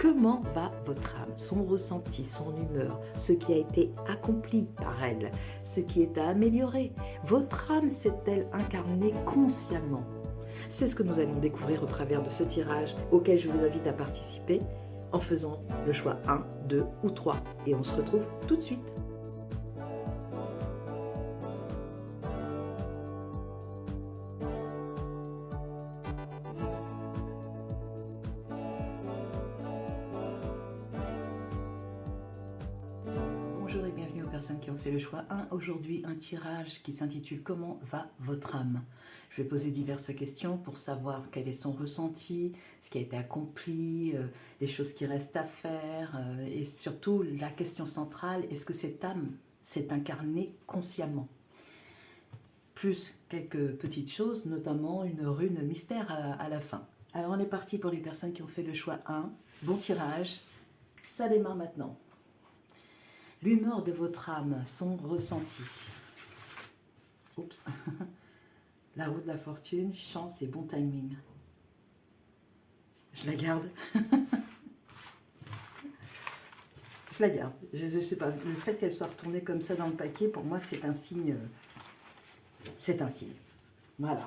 Comment va votre âme, son ressenti, son humeur, ce qui a été accompli par elle, ce qui est à améliorer? Votre âme s'est-elle incarnée consciemment? C'est ce que nous allons découvrir au travers de ce tirage auquel je vous invite à participer en faisant le choix 1, 2 ou 3. Et on se retrouve tout de suite. Bonjour et bienvenue aux personnes qui ont fait le choix 1. Aujourd'hui, un tirage qui s'intitule « Comment va votre âme ?» Je vais poser diverses questions pour savoir quel est son ressenti, ce qui a été accompli, les choses qui restent à faire et surtout la question centrale, est-ce que cette âme s'est incarnée consciemment? Plus quelques petites choses, notamment une rune mystère à la fin. Alors on est parti pour les personnes qui ont fait le choix 1. Bon tirage, ça démarre maintenant. L'humeur de votre âme, son ressenti. Oups. La roue de la fortune, chance et bon timing. Je la garde. Je la garde. Je sais pas, le fait qu'elle soit retournée comme ça dans le paquet, pour moi, c'est un signe. C'est un signe. Voilà.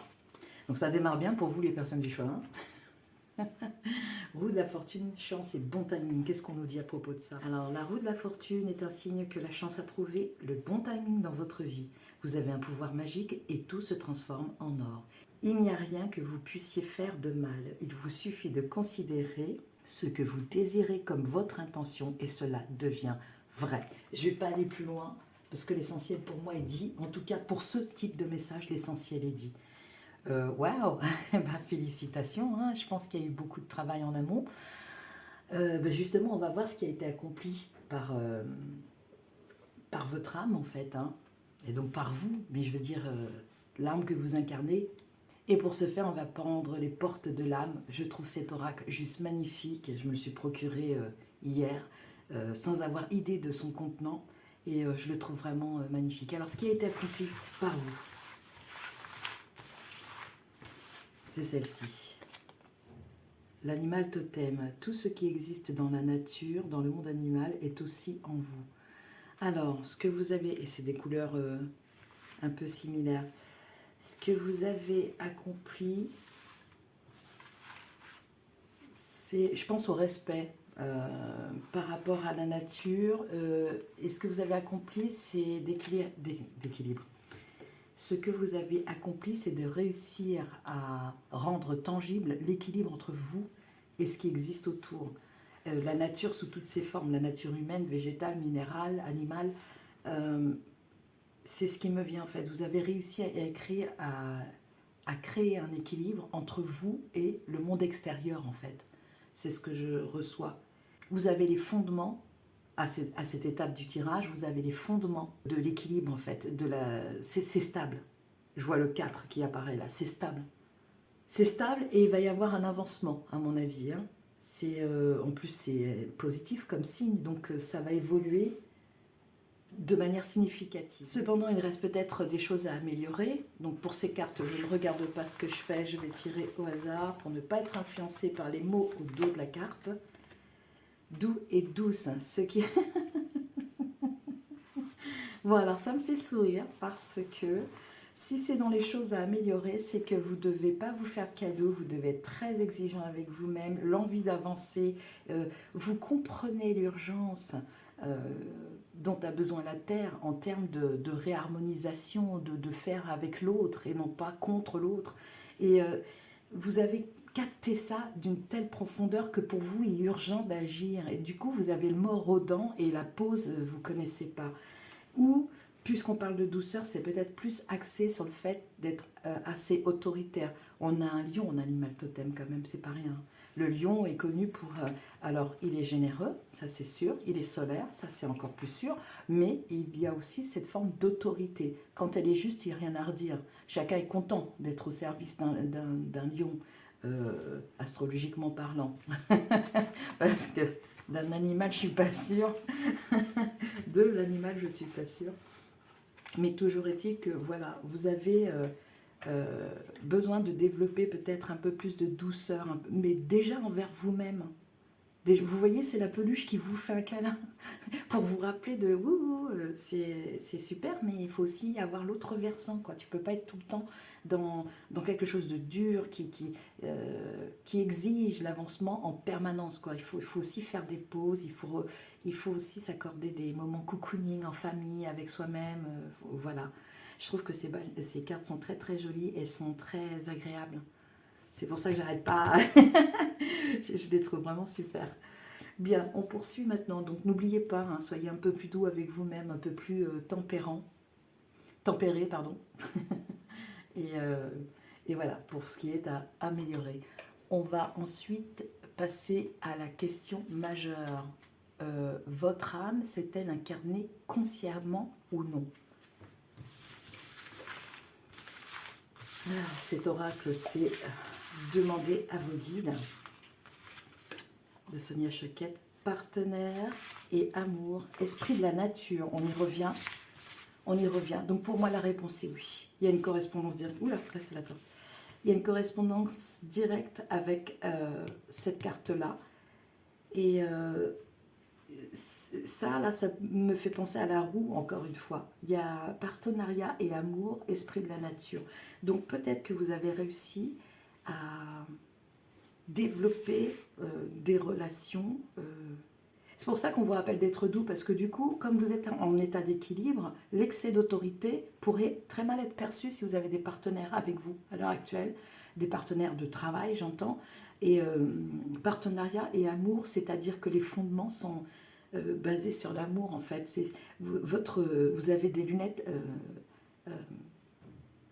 Donc ça démarre bien pour vous, les personnes du choix 1. Roue de la fortune, chance et bon timing. Qu'est-ce qu'on nous dit à propos de ça? Alors, la roue de la fortune est un signe que la chance a trouvé le bon timing dans votre vie. Vous avez un pouvoir magique et tout se transforme en or. Il n'y a rien que vous puissiez faire de mal. Il vous suffit de considérer ce que vous désirez comme votre intention et cela devient vrai. Je ne vais pas aller plus loin parce que l'essentiel pour moi est dit. En tout cas, pour ce type de message, l'essentiel est dit. Waouh, félicitations, hein. Je pense qu'il y a eu beaucoup de travail en amont. Justement, on va voir ce qui a été accompli par votre âme en fait, hein. Et donc par vous, mais je veux dire l'âme que vous incarnez. Et pour ce faire, on va prendre les portes de l'âme. Je trouve cet oracle juste magnifique. Je me le suis procuré hier sans avoir idée de son contenant et je le trouve vraiment magnifique. Alors ce qui a été accompli par vous, c'est celle-ci. L'animal totem, tout ce qui existe dans la nature, dans le monde animal, est aussi en vous. Alors, ce que vous avez, et c'est des couleurs un peu similaires, ce que vous avez accompli, c'est, je pense, au respect par rapport à la nature. Et ce que vous avez accompli, c'est d'équilibre. Ce que vous avez accompli, c'est de réussir à rendre tangible l'équilibre entre vous et ce qui existe autour. La nature sous toutes ses formes, la nature humaine, végétale, minérale, animale, c'est ce qui me vient en fait. Vous avez réussi à créer un équilibre entre vous et le monde extérieur en fait. C'est ce que je reçois. Vous avez les fondements. À cette étape du tirage, vous avez les fondements de l'équilibre en fait, c'est stable. Je vois le 4 qui apparaît là, c'est stable. C'est stable et il va y avoir un avancement à mon avis, hein. En plus c'est positif comme signe, donc ça va évoluer de manière significative. Cependant, il reste peut-être des choses à améliorer. Donc pour ces cartes, je ne regarde pas ce que je fais, je vais tirer au hasard pour ne pas être influencée par les mots au dos de la carte. Doux et douce, ce qui... Bon, alors ça me fait sourire parce que si c'est dans les choses à améliorer, c'est que vous ne devez pas vous faire cadeau, vous devez être très exigeant avec vous-même, l'envie d'avancer, vous comprenez l'urgence dont a besoin la Terre en termes de réharmonisation, de faire avec l'autre et non pas contre l'autre. Et vous avez capté ça d'une telle profondeur que pour vous, il est urgent d'agir. Et du coup, vous avez le mot rôdant et la pause, vous ne connaissez pas. Ou, puisqu'on parle de douceur, c'est peut-être plus axé sur le fait d'être assez autoritaire. On a un lion, on a l'animal totem quand même, c'est pas rien. Le lion est connu pour... alors, il est généreux, ça c'est sûr. Il est solaire, ça c'est encore plus sûr. Mais il y a aussi cette forme d'autorité. Quand elle est juste, il n'y a rien à redire. Chacun est content d'être au service d'un lion. Astrologiquement parlant, parce que d'un animal je suis pas sûre, de l'animal je suis pas sûre, mais toujours est-il que voilà, vous avez besoin de développer peut-être un peu plus de douceur, mais déjà envers vous-même, Vous voyez, c'est la peluche qui vous fait un câlin pour vous rappeler de wouhou, c'est super, mais il faut aussi avoir l'autre versant, quoi. Tu peux pas être tout le temps dans quelque chose de dur qui exige l'avancement en permanence, quoi. Il faut aussi faire des pauses, il faut aussi s'accorder des moments cocooning en famille, avec soi-même, voilà. Je trouve que ces cartes sont très très jolies et sont très agréables. C'est pour ça que j'arrête pas. Je les trouve vraiment super. Bien, on poursuit maintenant. Donc n'oubliez pas, hein, soyez un peu plus doux avec vous-même, un peu plus tempéré, pardon. Et, euh, et voilà, pour ce qui est à améliorer. On va ensuite passer à la question majeure. Votre âme s'est-elle incarnée consciemment ou non? Alors, cet oracle, c'est demander à vos guides de Sonia Choquette, partenaire et amour, esprit de la nature. On y revient. On y revient. Donc pour moi, la réponse est oui. Il y a une correspondance directe. Oula, c'est la torre. Il y a une correspondance directe avec cette carte-là. Et ça, là, ça me fait penser à la roue, encore une fois. Il y a partenariat et amour, esprit de la nature. Donc peut-être que vous avez réussi à développer des relations. C'est pour ça qu'on vous rappelle d'être doux, parce que du coup, comme vous êtes en état d'équilibre, l'excès d'autorité pourrait très mal être perçu si vous avez des partenaires avec vous à l'heure actuelle, des partenaires de travail, j'entends, et partenariat et amour, c'est-à-dire que les fondements sont basés sur l'amour, en fait. Vous avez des lunettes euh,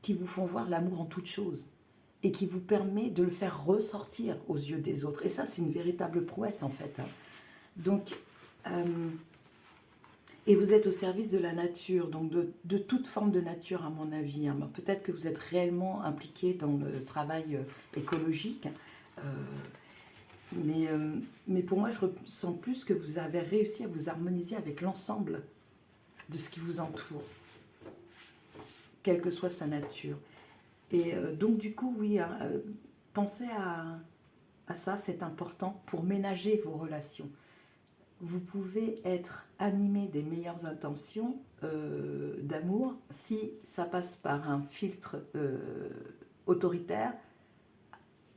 qui vous font voir l'amour en toute chose et qui vous permet de le faire ressortir aux yeux des autres. Et ça, c'est une véritable prouesse, en fait. Donc, et vous êtes au service de la nature, donc de toute forme de nature, à mon avis. Hein. Peut-être que vous êtes réellement impliqué dans le travail écologique, euh, mais pour moi, je ressens plus que vous avez réussi à vous harmoniser avec l'ensemble de ce qui vous entoure, quelle que soit sa nature. Et donc, du coup, oui, hein, pensez à ça, c'est important pour ménager vos relations. Vous pouvez être animé des meilleures intentions d'amour si ça passe par un filtre autoritaire.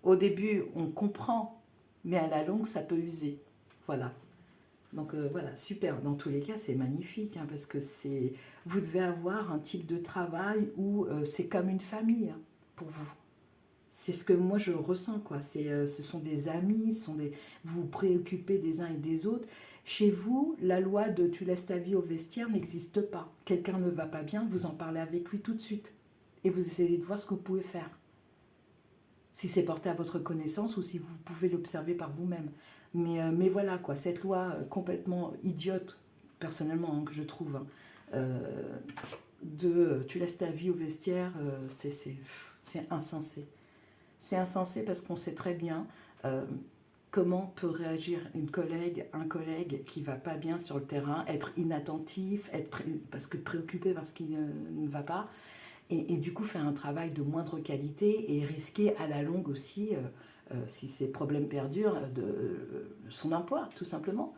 Au début, on comprend, mais à la longue, ça peut user. Voilà. Donc voilà, super. Dans tous les cas, c'est magnifique, hein, parce que vous devez avoir un type de travail où c'est comme une famille, hein, pour vous. C'est ce que moi je ressens, quoi. Ce sont des amis, vous vous préoccupez des uns et des autres. Chez vous, la loi de tu laisses ta vie au vestiaire n'existe pas. Quelqu'un ne va pas bien, vous en parlez avec lui tout de suite. Et vous essayez de voir ce que vous pouvez faire. Si c'est porté à votre connaissance ou si vous pouvez l'observer par vous-même. Mais voilà, quoi, cette loi complètement idiote, personnellement, hein, que je trouve, hein, de tu laisses ta vie au vestiaire, c'est insensé. C'est insensé parce qu'on sait très bien comment peut réagir un collègue qui va pas bien sur le terrain, être inattentif, parce que préoccupé par ce qui ne va pas, et du coup faire un travail de moindre qualité et risquer à la longue aussi, si ces problèmes perdurent, de son emploi, tout simplement.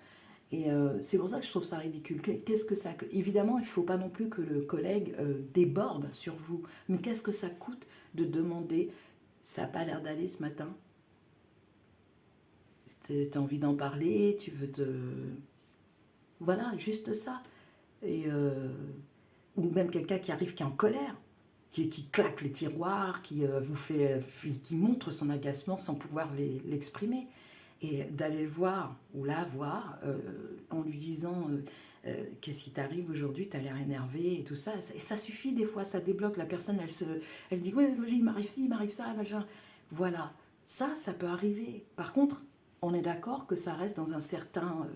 Et c'est pour ça que je trouve ça ridicule. Qu'est-ce que ça... Évidemment, il ne faut pas non plus que le collègue déborde sur vous, mais qu'est-ce que ça coûte de demander ça n'a pas l'air d'aller ce matin. Tu as envie d'en parler, tu veux te... Voilà, juste ça. Et ou même quelqu'un qui arrive qui est en colère, qui claque les tiroirs, qui montre son agacement sans pouvoir l'exprimer. Et d'aller le voir ou la voir en lui disant qu'est-ce qui t'arrive aujourd'hui, tu as l'air énervé et tout ça. Et ça suffit des fois, ça débloque. La personne, elle dit oui, il m'arrive ci, il m'arrive ça, machin. Voilà, ça peut arriver. Par contre, on est d'accord que ça reste dans un certain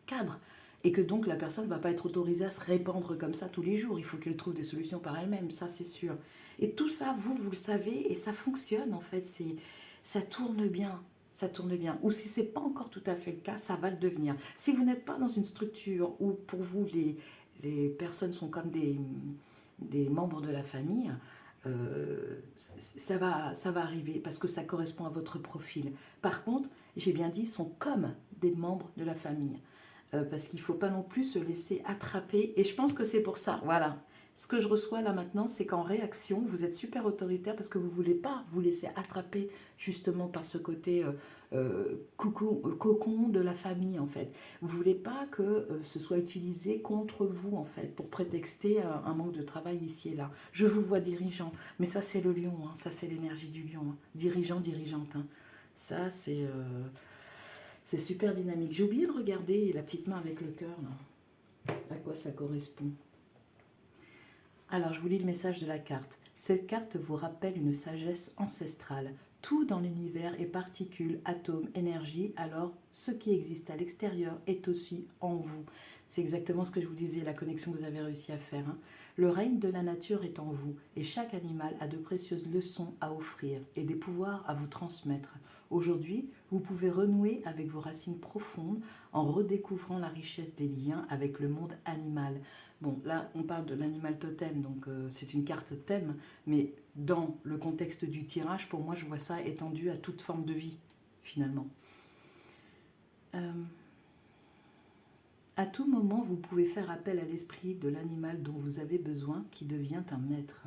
cadre et que donc la personne ne va pas être autorisée à se répandre comme ça tous les jours. Il faut qu'elle trouve des solutions par elle-même, ça c'est sûr. Et tout ça, vous le savez, et ça fonctionne en fait, ça tourne bien. Ça tourne bien. Ou si ce n'est pas encore tout à fait le cas, ça va le devenir. Si vous n'êtes pas dans une structure où pour vous les personnes sont comme des membres de la famille, ça va arriver parce que ça correspond à votre profil. Par contre, j'ai bien dit, sont comme des membres de la famille. Parce qu'il ne faut pas non plus se laisser attraper. Et je pense que c'est pour ça, voilà. Ce que je reçois là maintenant, c'est qu'en réaction, vous êtes super autoritaire parce que vous ne voulez pas vous laisser attraper justement par ce côté cocon de la famille en fait. Vous ne voulez pas que ce soit utilisé contre vous en fait, pour prétexter un manque de travail ici et là. Je vous vois dirigeant, mais ça c'est le lion, hein, ça c'est l'énergie du lion. Hein. Dirigeant, dirigeante. Hein. Ça c'est super dynamique. J'ai oublié de regarder la petite main avec le cœur là. À quoi ça correspond? Alors, je vous lis le message de la carte. Cette carte vous rappelle une sagesse ancestrale. Tout dans l'univers est particules, atomes, énergie, alors ce qui existe à l'extérieur est aussi en vous. C'est exactement ce que je vous disais, la connexion que vous avez réussi à faire. Hein. Le règne de la nature est en vous et chaque animal a de précieuses leçons à offrir et des pouvoirs à vous transmettre. Aujourd'hui, vous pouvez renouer avec vos racines profondes en redécouvrant la richesse des liens avec le monde animal. Bon, là, on parle de l'animal totem, donc c'est une carte thème, mais dans le contexte du tirage, pour moi, je vois ça étendu à toute forme de vie, finalement. À tout moment, vous pouvez faire appel à l'esprit de l'animal dont vous avez besoin, qui devient un maître.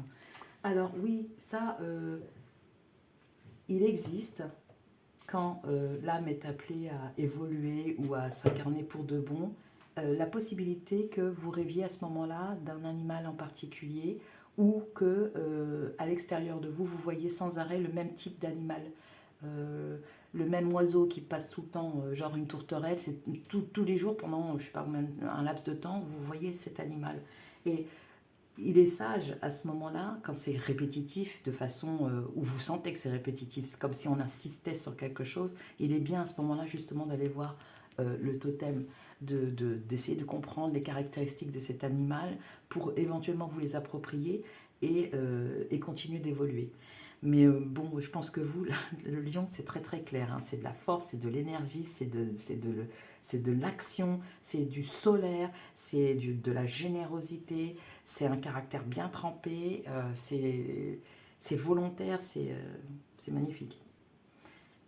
Alors oui, ça, il existe quand l'âme est appelée à évoluer ou à s'incarner pour de bon, la possibilité que vous rêviez à ce moment-là d'un animal en particulier ou que à l'extérieur de vous, vous voyez sans arrêt le même type d'animal. Le même oiseau qui passe tout le temps, genre une tourterelle, c'est tous les jours pendant, je sais pas, un laps de temps, vous voyez cet animal. Et il est sage à ce moment-là, quand c'est répétitif, de façon où vous sentez que c'est répétitif, c'est comme si on insistait sur quelque chose, il est bien à ce moment-là justement d'aller voir le totem, d'essayer de comprendre les caractéristiques de cet animal pour éventuellement vous les approprier et continuer d'évoluer. Mais bon, je pense que vous, le lion, c'est très très clair. Hein. C'est de la force, c'est de l'énergie, c'est de l'action, c'est du solaire, c'est de la générosité, c'est un caractère bien trempé, c'est volontaire, c'est magnifique.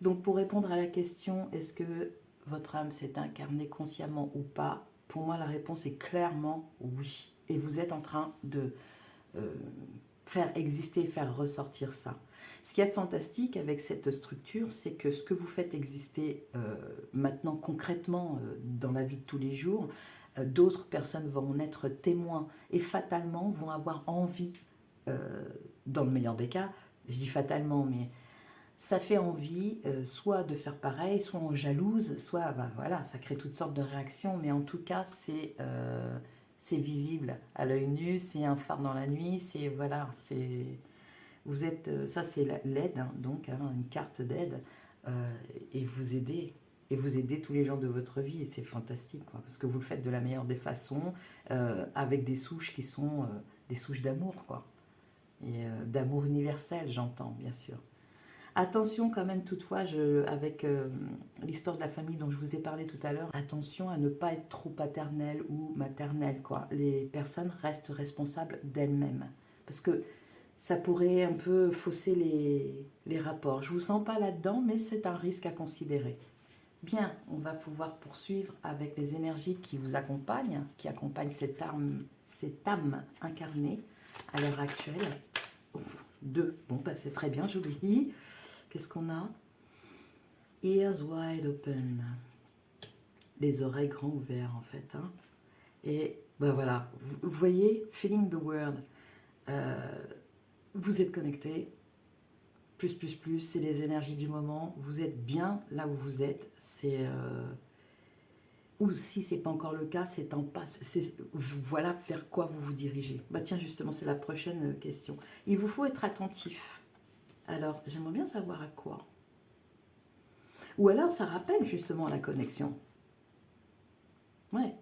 Donc pour répondre à la question, est-ce que votre âme s'est incarnée consciemment ou pas? Pour moi, la réponse est clairement oui. Et vous êtes en train de faire exister, faire ressortir ça. Ce qu'il y a de fantastique avec cette structure, c'est que ce que vous faites exister maintenant concrètement dans la vie de tous les jours, d'autres personnes vont en être témoins et fatalement vont avoir envie, dans le meilleur des cas, je dis fatalement, mais ça fait envie soit de faire pareil, soit en jalouse, soit ben voilà, ça crée toutes sortes de réactions, mais en tout cas c'est visible à l'œil nu, c'est un phare dans la nuit, c'est voilà, c'est vous êtes ça c'est l'aide hein, donc hein, une carte d'aide et vous aidez tous les gens de votre vie et c'est fantastique quoi, parce que vous le faites de la meilleure des façons avec des souches qui sont des souches d'amour quoi et d'amour universel j'entends bien sûr. Attention quand même toutefois, avec l'histoire de la famille dont je vous ai parlé tout à l'heure, attention à ne pas être trop paternelle ou maternelle. Quoi. Les personnes restent responsables d'elles-mêmes. Parce que ça pourrait un peu fausser les rapports. Je ne vous sens pas là-dedans, mais c'est un risque à considérer. Bien, on va pouvoir poursuivre avec les énergies qui vous accompagnent, qui accompagnent cette âme incarnée à l'heure actuelle. Deux, bon, bah, c'est très bien, j'oublie. Qu'est-ce qu'on a? Ears wide open. Les oreilles grands ouverts, en fait. Hein. Et ben voilà, vous voyez, feeling the world. Vous êtes connecté. Plus, c'est les énergies du moment. Vous êtes bien là où vous êtes. C'est... ou si ce n'est pas encore le cas, c'est en passe. Voilà vers quoi vous vous dirigez. Bah tiens, justement, c'est la prochaine question. Il vous faut être attentif. Alors, j'aimerais bien savoir à quoi. Ou alors, ça rappelle justement la connexion. Ouais.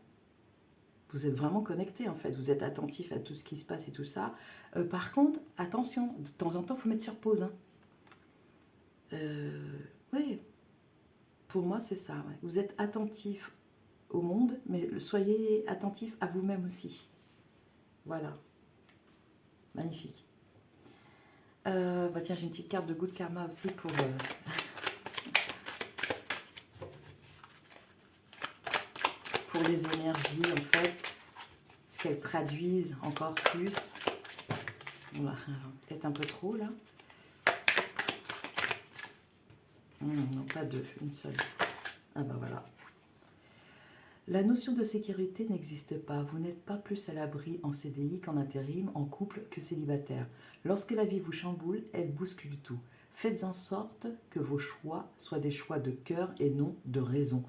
Vous êtes vraiment connecté, en fait. Vous êtes attentif à tout ce qui se passe et tout ça. Par contre, attention, de temps en temps, il faut mettre sur pause. Hein. Oui. Pour moi, c'est ça. Ouais. Vous êtes attentif au monde, mais soyez attentif à vous-même aussi. Voilà. Magnifique. Bah tiens, j'ai une petite carte de Good Karma aussi pour... pour les énergies, en fait, ce qu'elles traduisent encore plus. Voilà, peut-être un peu trop, là. Non, pas deux, une seule. Ah ben voilà. La notion de sécurité n'existe pas. Vous n'êtes pas plus à l'abri en CDI qu'en intérim, en couple que célibataire. Lorsque la vie vous chamboule, elle bouscule tout. Faites en sorte que vos choix soient des choix de cœur et non de raison.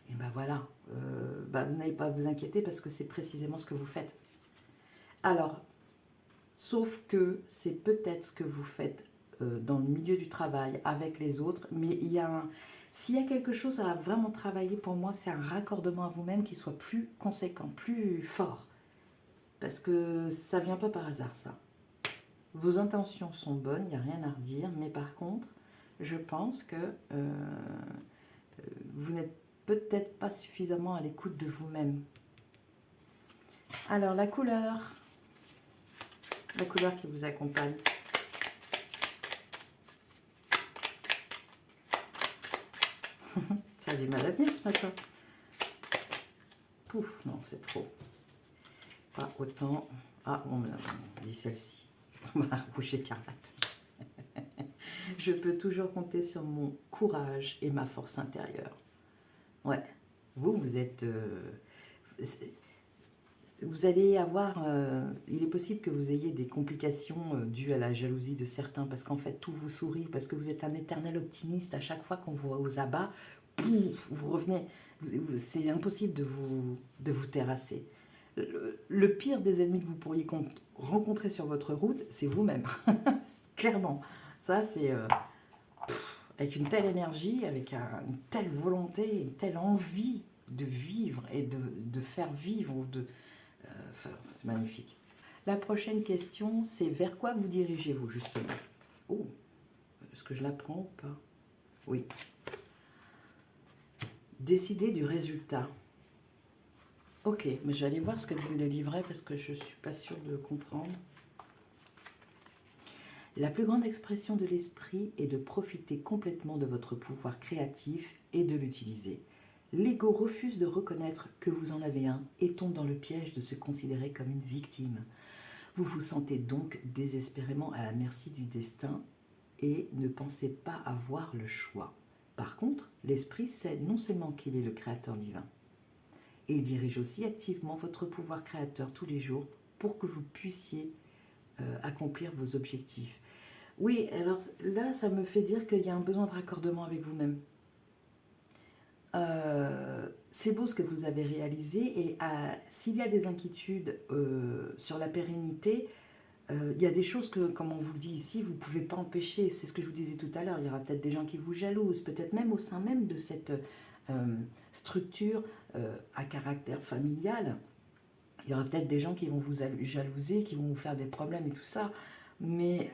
Et ben voilà, vous n'avez pas à vous inquiéter parce que c'est précisément ce que vous faites. Alors, sauf que c'est peut-être ce que vous faites dans le milieu du travail, avec les autres, mais il y a s'il y a quelque chose à vraiment travailler pour moi, c'est un raccordement à vous-même qui soit plus conséquent, plus fort. Parce que ça ne vient pas par hasard, ça. Vos intentions sont bonnes, il n'y a rien à redire, mais par contre, je pense que vous n'êtes peut-être pas suffisamment à l'écoute de vous-même. Alors, la couleur qui vous accompagne. Ça a du mal à venir ce matin. Pouf, non, c'est trop. Pas autant. Ah, on dit celle-ci. Rouge écarlate. Je peux toujours compter sur mon courage et ma force intérieure. Ouais, vous êtes... vous allez avoir... il est possible que vous ayez des complications dues à la jalousie de certains, parce qu'en fait, tout vous sourit, parce que vous êtes un éternel optimiste. À chaque fois qu'on vous abat, pouf, vous revenez. C'est impossible de vous terrasser. Le pire des ennemis que vous pourriez rencontrer sur votre route, c'est vous-même. Clairement. Ça, c'est... avec une telle énergie, avec une telle volonté, une telle envie de vivre et de faire vivre. C'est magnifique. La prochaine question, c'est vers quoi vous dirigez-vous, justement? Oh, est-ce que je la prends ou pas? Oui. Décider du résultat. Ok, mais je vais aller voir ce que dit le livret parce que je ne suis pas sûre de comprendre. La plus grande expression de l'esprit est de profiter complètement de votre pouvoir créatif et de l'utiliser. L'ego refuse de reconnaître que vous en avez un et tombe dans le piège de se considérer comme une victime. Vous vous sentez donc désespérément à la merci du destin et ne pensez pas avoir le choix. Par contre, l'esprit sait non seulement qu'il est le créateur divin, et il dirige aussi activement votre pouvoir créateur tous les jours pour que vous puissiez accomplir vos objectifs. Oui, alors là, ça me fait dire qu'il y a un besoin de raccordement avec vous-même. C'est beau ce que vous avez réalisé et s'il y a des inquiétudes sur la pérennité, il y a des choses que, comme on vous le dit ici, vous ne pouvez pas empêcher. C'est ce que je vous disais tout à l'heure. Il y aura peut-être des gens qui vous jalousent, peut-être même au sein même de cette structure à caractère familial. Il y aura peut-être des gens qui vont vous jalouser, qui vont vous faire des problèmes et tout ça. Mais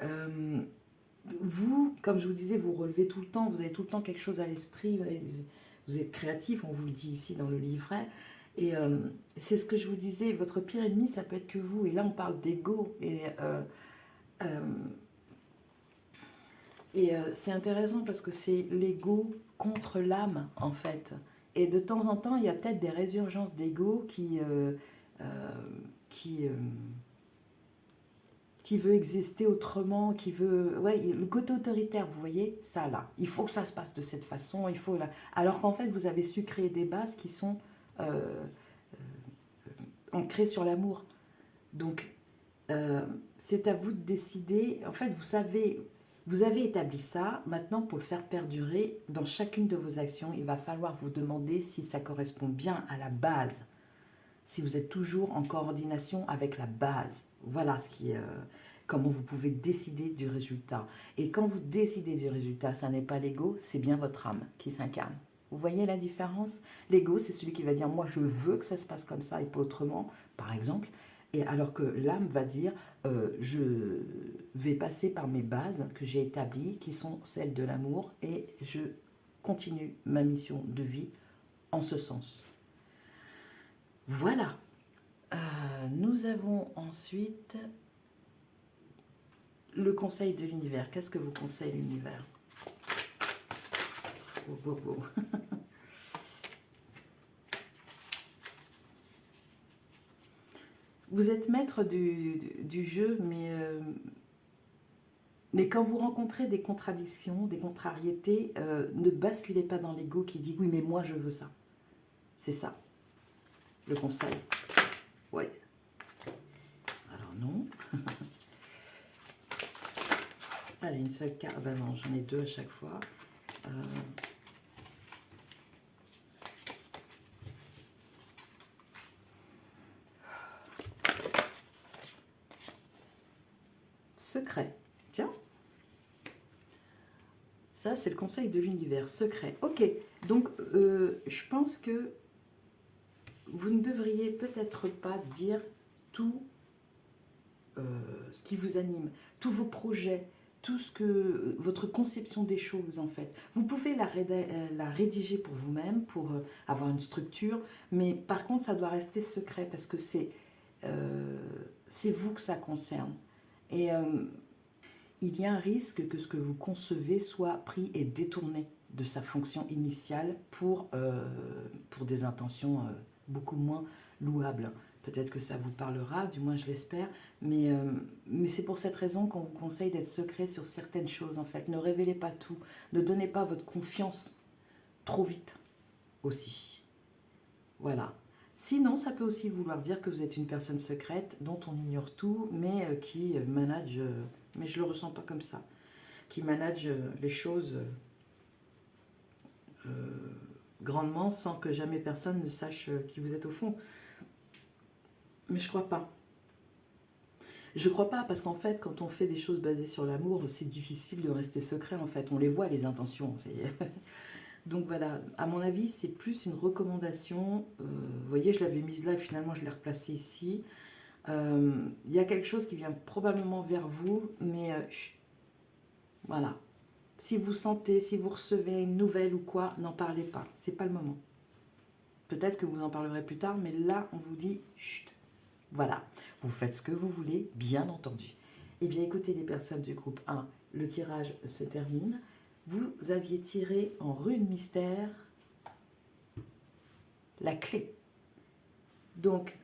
vous, comme je vous disais, vous relevez tout le temps, vous avez tout le temps quelque chose à l'esprit, vous êtes créatif, on vous le dit ici dans le livret. Et c'est ce que je vous disais, votre pire ennemi, ça peut être que vous. Et là, on parle d'ego. Et c'est intéressant parce que c'est l'ego contre l'âme, en fait. Et de temps en temps, il y a peut-être des résurgences d'ego qui veut exister autrement, qui veut... Ouais, le côté autoritaire, vous voyez, ça là. Il faut que ça se passe de cette façon, il faut... Alors qu'en fait, vous avez su créer des bases qui sont ancrées sur l'amour. Donc, c'est à vous de décider. En fait, vous avez établi ça. Maintenant, pour le faire perdurer, dans chacune de vos actions, il va falloir vous demander si ça correspond bien à la base. Si vous êtes toujours en coordination avec la base. Voilà ce qui est, comment vous pouvez décider du résultat. Et quand vous décidez du résultat, ça n'est pas l'ego, c'est bien votre âme qui s'incarne. Vous voyez la différence? L'ego, c'est celui qui va dire « moi, je veux que ça se passe comme ça et pas autrement », par exemple. Et alors que l'âme va dire je vais passer par mes bases que j'ai établies, qui sont celles de l'amour, et je continue ma mission de vie en ce sens. Voilà. Nous avons ensuite le conseil de l'univers. Qu'est-ce que vous conseille l'univers? Oh. Vous êtes maître du jeu, mais quand vous rencontrez des contradictions, des contrariétés, ne basculez pas dans l'ego qui dit oui, mais moi je veux ça. C'est ça, le conseil. Oui. Alors non. Allez, une seule carte. Ben non, j'en ai deux à chaque fois. Secret. Tiens. Ça, c'est le conseil de l'univers. Secret. Ok. Donc, je pense que vous ne devriez peut-être pas dire tout ce qui vous anime, tous vos projets, tout ce que votre conception des choses en fait. Vous pouvez la rédiger pour vous-même, pour avoir une structure, mais par contre ça doit rester secret parce que c'est vous que ça concerne. Et il y a un risque que ce que vous concevez soit pris et détourné de sa fonction initiale pour des intentions beaucoup moins louables. Peut-être que ça vous parlera, du moins je l'espère, mais c'est pour cette raison qu'on vous conseille d'être secret sur certaines choses en fait. Ne révélez pas tout, ne donnez pas votre confiance trop vite aussi. Voilà. Sinon, ça peut aussi vouloir dire que vous êtes une personne secrète dont on ignore tout, mais qui manage, mais je ne le ressens pas comme ça, qui manage les choses grandement sans que jamais personne ne sache qui vous êtes au fond. Mais je crois pas. Je crois pas parce qu'en fait, quand on fait des choses basées sur l'amour, c'est difficile de rester secret en fait. On les voit les intentions. Donc voilà, à mon avis, c'est plus une recommandation. Vous voyez, je l'avais mise là, finalement je l'ai replacée ici. Il y a quelque chose qui vient probablement vers vous, mais voilà. Si vous sentez, si vous recevez une nouvelle ou quoi, n'en parlez pas. C'est pas le moment. Peut-être que vous en parlerez plus tard, mais là, on vous dit chut. Voilà, vous faites ce que vous voulez, bien entendu. Eh bien, écoutez les personnes du groupe 1, le tirage se termine. Vous aviez tiré en rune mystère la clé. Donc,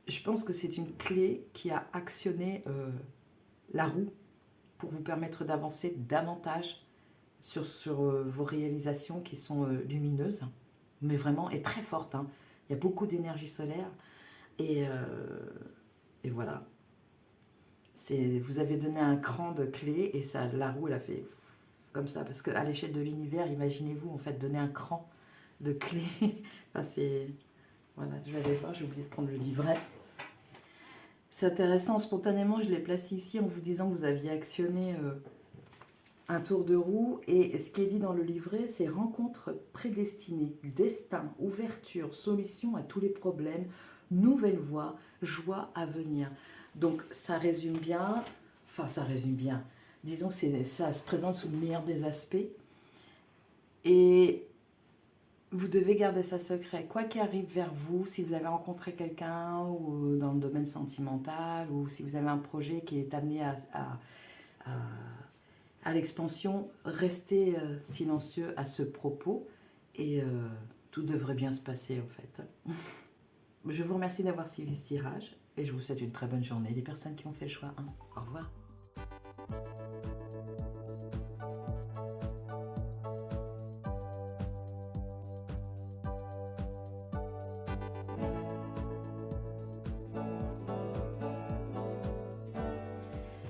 je pense que c'est une clé qui a actionné la roue pour vous permettre d'avancer davantage sur vos réalisations qui sont lumineuses, mais vraiment, et très fortes. Hein. Il y a beaucoup d'énergie solaire. Et voilà. Vous avez donné un cran de clé et ça, la roue, elle a fait comme ça. Parce qu'à l'échelle de l'univers, imaginez-vous, en fait, donner un cran de clé. Enfin, voilà, je vais aller voir, j'ai oublié de prendre le livret. C'est intéressant, spontanément, je l'ai placé ici en vous disant que vous aviez actionné un tour de roue. Et ce qui est dit dans le livret, c'est rencontre prédestinée, destin, ouverture, solution à tous les problèmes, nouvelle voie, joie à venir. Donc ça résume bien, disons que ça se présente sous le meilleur des aspects. Et vous devez garder ça secret, quoi qu'il arrive vers vous, si vous avez rencontré quelqu'un ou dans le domaine sentimental, ou si vous avez un projet qui est amené à l'expansion, restez silencieux à ce propos et tout devrait bien se passer en fait. Je vous remercie d'avoir suivi ce tirage et je vous souhaite une très bonne journée, les personnes qui ont fait le choix 1. Au revoir.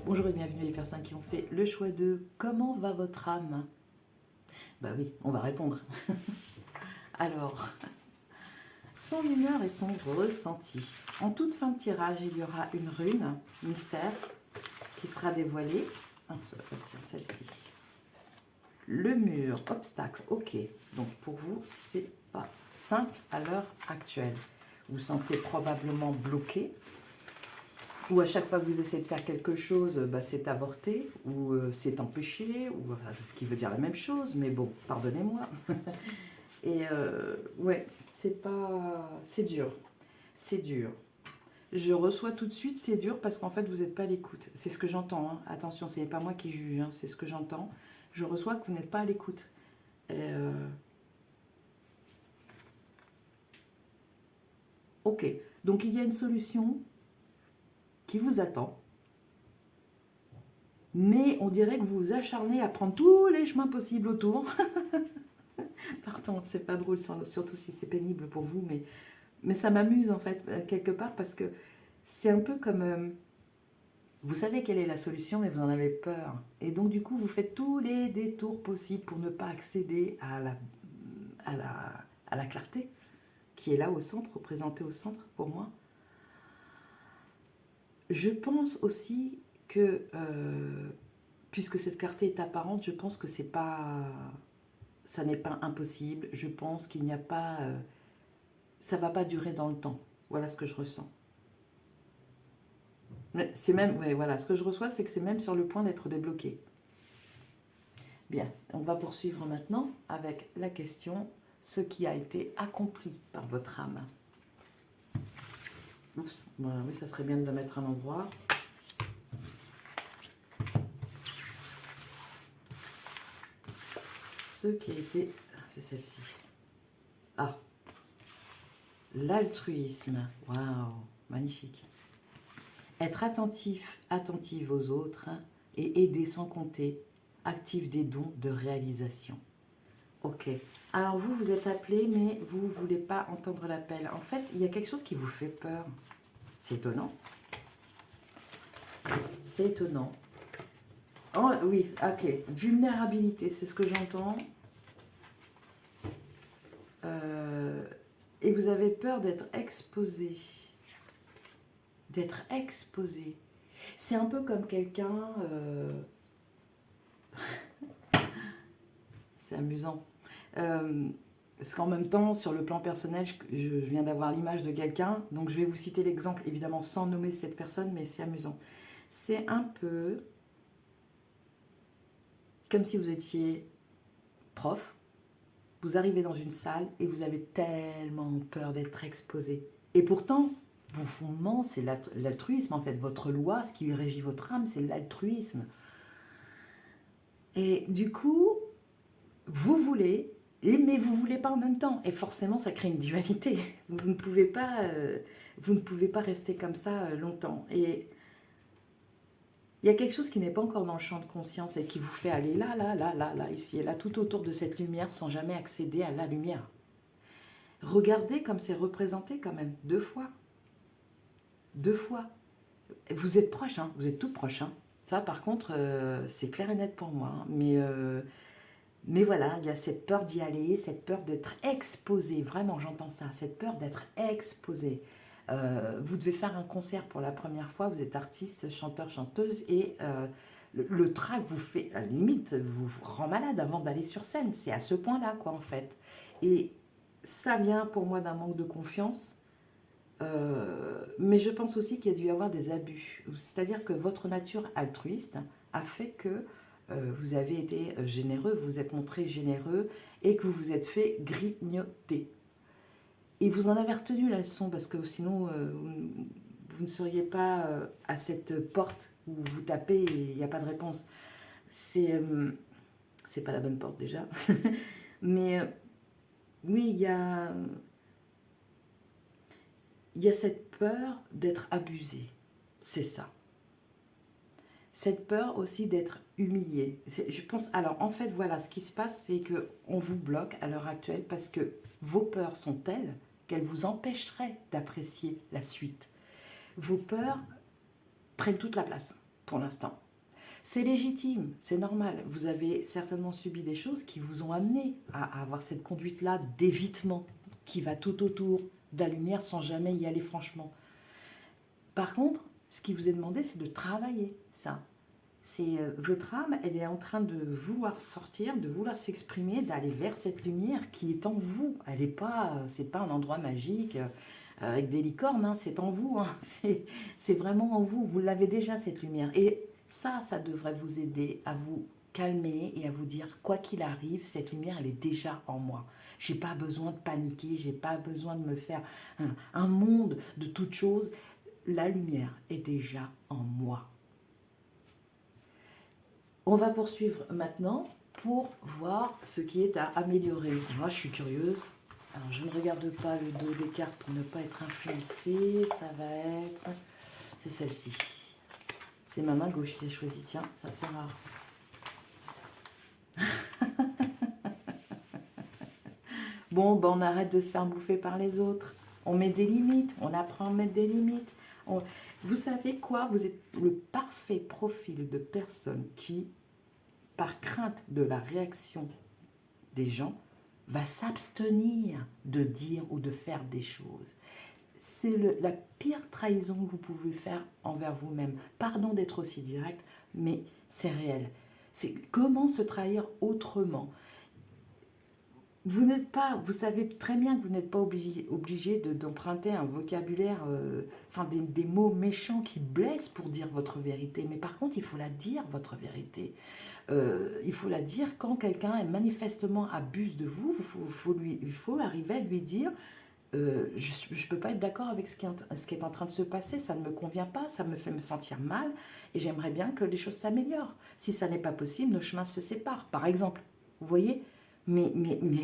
Bonjour et bienvenue les personnes qui ont fait le choix 2. Comment va votre âme? Bah oui, on va répondre. Alors, son humeur et son ressenti. En toute fin de tirage, il y aura une rune mystère qui sera dévoilée. Ah, tiens, celle-ci. Le mur, obstacle, ok. Donc pour vous, c'est pas simple à l'heure actuelle. Vous vous sentez probablement bloqué. Ou à chaque fois que vous essayez de faire quelque chose, bah, c'est avorté, ou c'est empêché, ou ce qui veut dire la même chose, mais bon, pardonnez-moi. Et ouais, c'est dur. C'est dur. Je reçois tout de suite, c'est dur parce qu'en fait, vous n'êtes pas à l'écoute. C'est ce que j'entends. Hein. Attention, ce n'est pas moi qui juge, hein, c'est ce que j'entends. Je reçois que vous n'êtes pas à l'écoute. Ok, donc il y a une solution qui vous attend, mais on dirait que vous vous acharnez à prendre tous les chemins possibles autour. Pardon, c'est pas drôle, surtout si c'est pénible pour vous, mais ça m'amuse en fait, quelque part, parce que c'est un peu comme... vous savez quelle est la solution, mais vous en avez peur. Et donc du coup, vous faites tous les détours possibles pour ne pas accéder à à la clarté, qui est là au centre, représentée au centre pour moi. Je pense aussi que, puisque cette clarté est apparente, je pense que c'est pas, ça n'est pas impossible. Je pense qu'il n'y a pas, ça va pas durer dans le temps. Voilà ce que je ressens. Mais c'est même, ouais, voilà, ce que je reçois, c'est que c'est même sur le point d'être débloqué. Bien, on va poursuivre maintenant avec la question, ce qui a été accompli par votre âme. Oups, oui, ça serait bien de le mettre à l'endroit. Ce qui a été... c'est celle-ci. Ah, l'altruisme. Waouh, magnifique. Être attentif, attentive aux autres et aider sans compter, active des dons de réalisation. Ok. Alors vous, vous êtes appelé, mais vous ne voulez pas entendre l'appel. En fait, il y a quelque chose qui vous fait peur. C'est étonnant. C'est étonnant. Oh oui, ok. Vulnérabilité, c'est ce que j'entends. Et vous avez peur d'être exposé. D'être exposé. C'est un peu comme quelqu'un... c'est amusant. Parce qu'en même temps, sur le plan personnel, je viens d'avoir l'image de quelqu'un, donc je vais vous citer l'exemple, évidemment sans nommer cette personne, mais c'est amusant. C'est un peu comme si vous étiez prof, vous arrivez dans une salle et vous avez tellement peur d'être exposé. Et pourtant, vos fondements, c'est l'altruisme en fait. Votre loi, ce qui régit votre âme, c'est l'altruisme. Et du coup, vous voulez, mais vous ne voulez pas en même temps. Et forcément, ça crée une dualité. Vous ne pouvez pas rester comme ça longtemps. Et il y a quelque chose qui n'est pas encore dans le champ de conscience et qui vous fait aller là, là, là, là, là, ici et là, tout autour de cette lumière sans jamais accéder à la lumière. Regardez comme c'est représenté quand même, 2 fois. 2 fois. Vous êtes proche, hein, vous êtes tout proche. Hein. Ça, par contre, c'est clair et net pour moi. Hein, mais voilà, il y a cette peur d'y aller, cette peur d'être exposé. Vraiment, j'entends ça, cette peur d'être exposé. Vous devez faire un concert pour la première fois, vous êtes artiste, chanteur, chanteuse, et le trac vous fait, à la limite, vous rend malade avant d'aller sur scène. C'est à ce point-là, quoi, en fait. Et ça vient pour moi d'un manque de confiance, mais je pense aussi qu'il y a dû y avoir des abus. C'est-à-dire que votre nature altruiste a fait que vous avez été généreux, vous vous êtes montré généreux et que vous vous êtes fait grignoter. Et vous en avez retenu la leçon parce que sinon vous ne seriez pas à cette porte où vous tapez et il n'y a pas de réponse. C'est pas la bonne porte déjà. Mais oui, il y a cette peur d'être abusé. C'est ça. Cette peur aussi d'être humilié. Je pense, alors en fait, voilà, ce qui se passe, c'est qu'on vous bloque à l'heure actuelle parce que vos peurs sont telles qu'elles vous empêcheraient d'apprécier la suite. Vos peurs prennent toute la place pour l'instant. C'est légitime, c'est normal. Vous avez certainement subi des choses qui vous ont amené à avoir cette conduite-là d'évitement qui va tout autour de la lumière sans jamais y aller franchement. Par contre, ce qui vous est demandé, c'est de travailler ça. C'est votre âme, elle est en train de vouloir sortir, de vouloir s'exprimer, d'aller vers cette lumière qui est en vous. Elle n'est pas, c'est pas un endroit magique avec des licornes, hein, c'est en vous. Hein, c'est vraiment en vous. Vous l'avez déjà cette lumière. Et ça devrait vous aider à vous calmer et à vous dire quoi qu'il arrive, cette lumière, elle est déjà en moi. J'ai pas besoin de paniquer, j'ai pas besoin de me faire un monde de toutes choses. La lumière est déjà en moi. On va poursuivre maintenant pour voir ce qui est à améliorer. Moi, je suis curieuse. Alors, je ne regarde pas le dos des cartes pour ne pas être influencée. Ça va être... C'est celle-ci. C'est ma main gauche qui a choisi. Tiens, ça c'est rare. Bon, ben, on arrête de se faire bouffer par les autres. On met des limites. On apprend à mettre des limites. Vous savez quoi? Vous êtes le parfait profil de personne qui, par crainte de la réaction des gens, va s'abstenir de dire ou de faire des choses. C'est la pire trahison que vous pouvez faire envers vous-même. Pardon d'être aussi direct, mais c'est réel. C'est comment se trahir autrement. Vous n'êtes pas, vous savez très bien que vous n'êtes pas obligé d'emprunter un vocabulaire, enfin des mots méchants qui blessent pour dire votre vérité. Mais par contre, il faut la dire, votre vérité. Il faut la dire quand quelqu'un manifestement abuse de vous. Il faut arriver à lui dire je ne peux pas être d'accord avec ce qui est en train de se passer, ça ne me convient pas, ça me fait me sentir mal et j'aimerais bien que les choses s'améliorent. Si ça n'est pas possible, nos chemins se séparent, par exemple. Vous voyez? Mais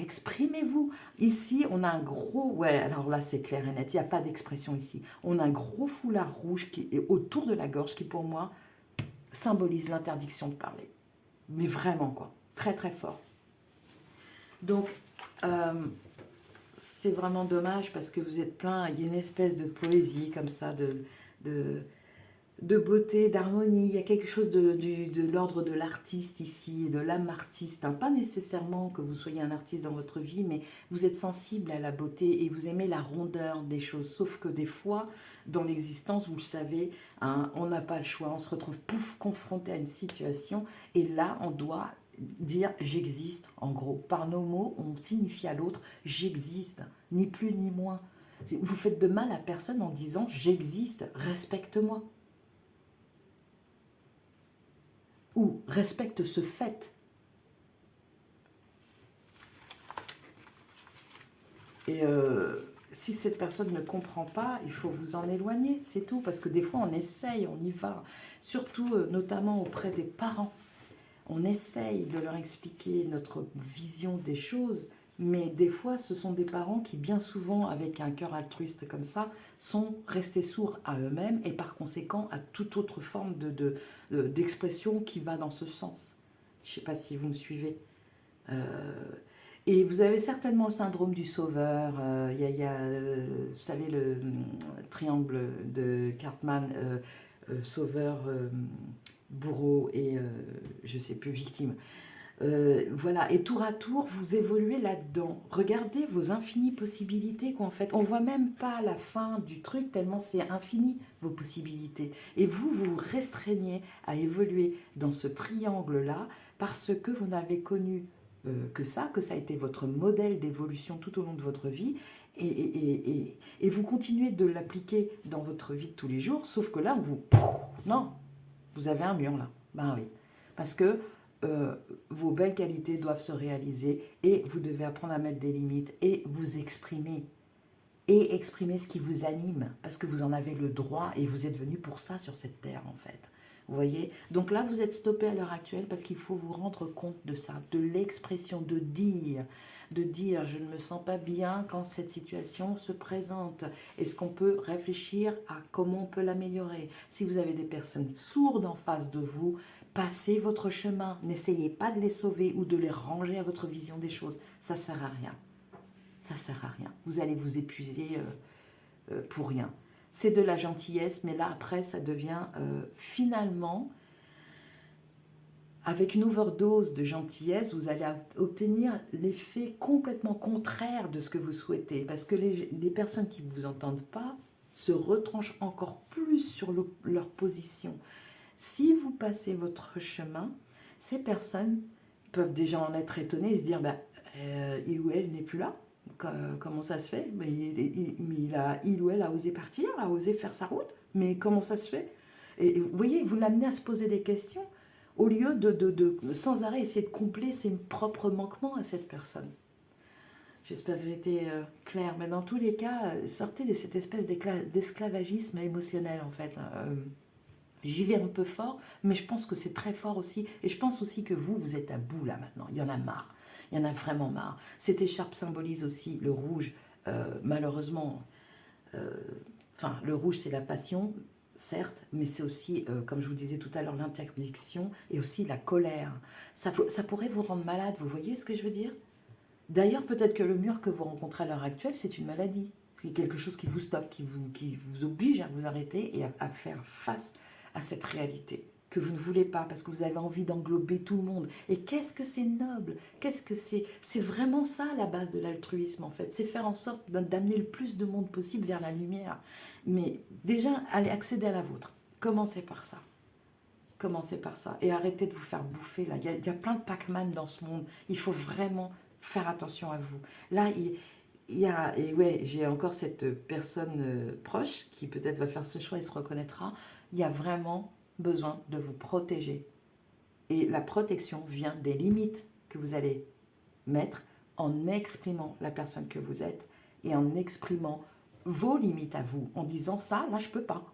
exprimez-vous. Ici, on a un gros... Ouais, alors là, c'est clair et net, il n'y a pas d'expression ici. On a un gros foulard rouge qui est autour de la gorge qui, pour moi, symbolise l'interdiction de parler. Mais vraiment, quoi. Très, très fort. Donc, c'est vraiment dommage parce que vous êtes plein, il y a une espèce de poésie comme ça, de beauté, d'harmonie. Il y a quelque chose de l'ordre de l'artiste ici, de l'âme artiste. Hein. Pas nécessairement que vous soyez un artiste dans votre vie, mais vous êtes sensible à la beauté et vous aimez la rondeur des choses. Sauf que des fois, dans l'existence, vous le savez, hein, on n'a pas le choix. On se retrouve pouf, confronté à une situation et là, on doit dire j'existe, en gros. Par nos mots, on signifie à l'autre j'existe, ni plus ni moins. Vous faites de mal à personne en disant j'existe, respecte-moi. Ou respecte ce fait. Et si cette personne ne comprend pas, il faut vous en éloigner, c'est tout. Parce que des fois, on essaye, on y va. Surtout, notamment auprès des parents. On essaye de leur expliquer notre vision des choses, mais des fois, ce sont des parents qui, bien souvent, avec un cœur altruiste comme ça, sont restés sourds à eux-mêmes et par conséquent à toute autre forme d'expression qui va dans ce sens. Je ne sais pas si vous me suivez. Et vous avez certainement le syndrome du sauveur. Vous savez, le triangle de Cartman, sauveur, bourreau et je ne sais plus, victime. Voilà, et tour à tour, vous évoluez là-dedans. Regardez vos infinies possibilités qu'en fait, on ne voit même pas la fin du truc tellement c'est infini, vos possibilités. Et vous, vous restreignez à évoluer dans ce triangle-là parce que vous n'avez connu que ça a été votre modèle d'évolution tout au long de votre vie. Et vous continuez de l'appliquer dans votre vie de tous les jours, sauf que là, non, vous avez un mur là. Ben oui, parce que vos belles qualités doivent se réaliser et vous devez apprendre à mettre des limites et vous exprimer. Et exprimer ce qui vous anime, parce que vous en avez le droit et vous êtes venu pour ça sur cette terre en fait. Vous voyez? Donc là, vous êtes stoppé à l'heure actuelle parce qu'il faut vous rendre compte de ça, de l'expression, de dire je ne me sens pas bien quand cette situation se présente. Est-ce qu'on peut réfléchir à comment on peut l'améliorer? Si vous avez des personnes sourdes en face de vous, passez votre chemin. N'essayez pas de les sauver ou de les ranger à votre vision des choses. Ça ne sert à rien. Ça ne sert à rien. Vous allez vous épuiser pour rien. C'est de la gentillesse, mais là, après, ça devient finalement, avec une overdose de gentillesse, vous allez obtenir l'effet complètement contraire de ce que vous souhaitez. Parce que les personnes qui ne vous entendent pas se retranchent encore plus sur leur position. Si vous passez votre chemin, ces personnes peuvent déjà en être étonnées et se dire il ou elle n'est plus là. Comment ça se fait? Mais il ou elle a osé partir, a osé faire sa route. Mais comment ça se fait? Et vous voyez, vous l'amenez à se poser des questions au lieu de sans arrêt essayer de combler ses propres manquements à cette personne. J'espère que j'ai été claire. Mais dans tous les cas, sortez de cette espèce d'esclavagisme émotionnel en fait. J'y vais un peu fort, mais je pense que c'est très fort aussi. Et je pense aussi que vous êtes à bout là maintenant. Il y en a marre. Il y en a vraiment marre. Cette écharpe symbolise aussi le rouge, malheureusement. euh, Enfin, le rouge, c'est la passion, certes, mais c'est aussi, comme je vous disais tout à l'heure, l'interdiction et aussi la colère. Ça pourrait vous rendre malade, vous voyez ce que je veux dire? D'ailleurs, peut-être que le mur que vous rencontrez à l'heure actuelle, c'est une maladie. C'est quelque chose qui vous stoppe, qui vous oblige à vous arrêter et à faire face à cette réalité que vous ne voulez pas parce que vous avez envie d'englober tout le monde. Et qu'est-ce que c'est noble? Qu'est-ce que c'est? C'est vraiment ça la base de l'altruisme en fait. C'est faire en sorte d'amener le plus de monde possible vers la lumière. Mais déjà, allez accéder à la vôtre. Commencez par ça. Commencez par ça. Et arrêtez de vous faire bouffer là. Il y a plein de Pac-Man dans ce monde. Il faut vraiment faire attention à vous. Là, il y a, et ouais, j'ai encore cette personne proche qui peut-être va faire ce choix et se reconnaîtra. Il y a vraiment besoin de vous protéger. Et la protection vient des limites que vous allez mettre en exprimant la personne que vous êtes et en exprimant vos limites à vous, en disant ça, là je peux pas.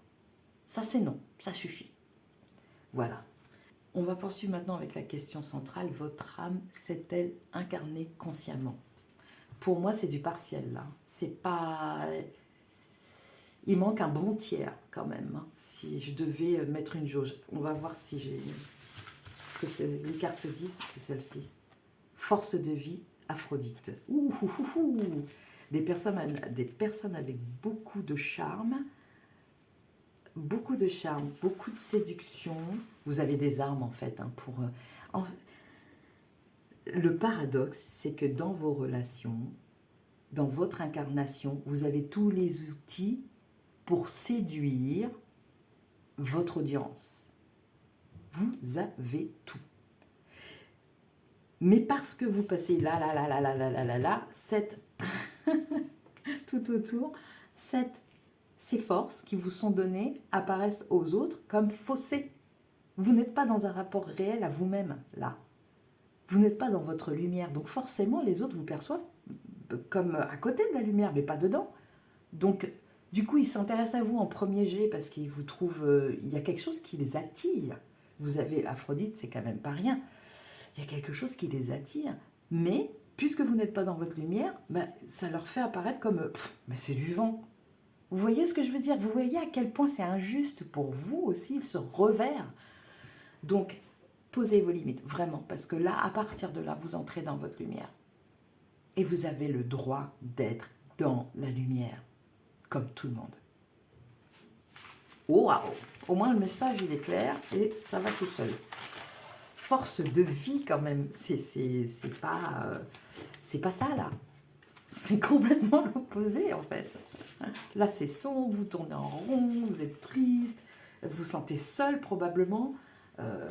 Ça c'est non, ça suffit. Voilà. On va poursuivre maintenant avec la question centrale. Votre âme s'est-elle incarnée consciemment? Pour moi, c'est du partiel là. C'est pas. Il manque un bon tiers quand même. Hein. Si je devais mettre une jauge, on va voir si j'ai. Ce que les cartes disent, c'est celle-ci. Force de vie, Aphrodite. Ouh, ouh, ouh, ouh. Des personnes avec beaucoup de charme, beaucoup de séduction. Vous avez des armes en fait hein, pour. Le paradoxe, c'est que dans vos relations, dans votre incarnation, vous avez tous les outils pour séduire votre audience. Vous avez tout. Mais parce que vous passez là, cette tout autour, ces forces qui vous sont données apparaissent aux autres comme faussées. Vous n'êtes pas dans un rapport réel à vous-même, là. Vous n'êtes pas dans votre lumière. Donc forcément, les autres vous perçoivent comme à côté de la lumière, mais pas dedans. Donc, du coup, ils s'intéressent à vous en premier jet parce qu'ils vous trouvent... il y a quelque chose qui les attire. Vous avez Aphrodite, c'est quand même pas rien. Il y a quelque chose qui les attire. Mais, puisque vous n'êtes pas dans votre lumière, ben, ça leur fait apparaître comme... mais c'est du vent. Vous voyez ce que je veux dire? Vous voyez à quel point c'est injuste pour vous aussi, ce revers. Donc, posez vos limites, vraiment. Parce que là, à partir de là, vous entrez dans votre lumière. Et vous avez le droit d'être dans la lumière. Comme tout le monde. Waouh! Au moins le message il est clair et ça va tout seul. Force de vie quand même, c'est pas ça là. C'est complètement l'opposé en fait. Là c'est sombre, vous tournez en rond, vous êtes triste, vous vous sentez seul probablement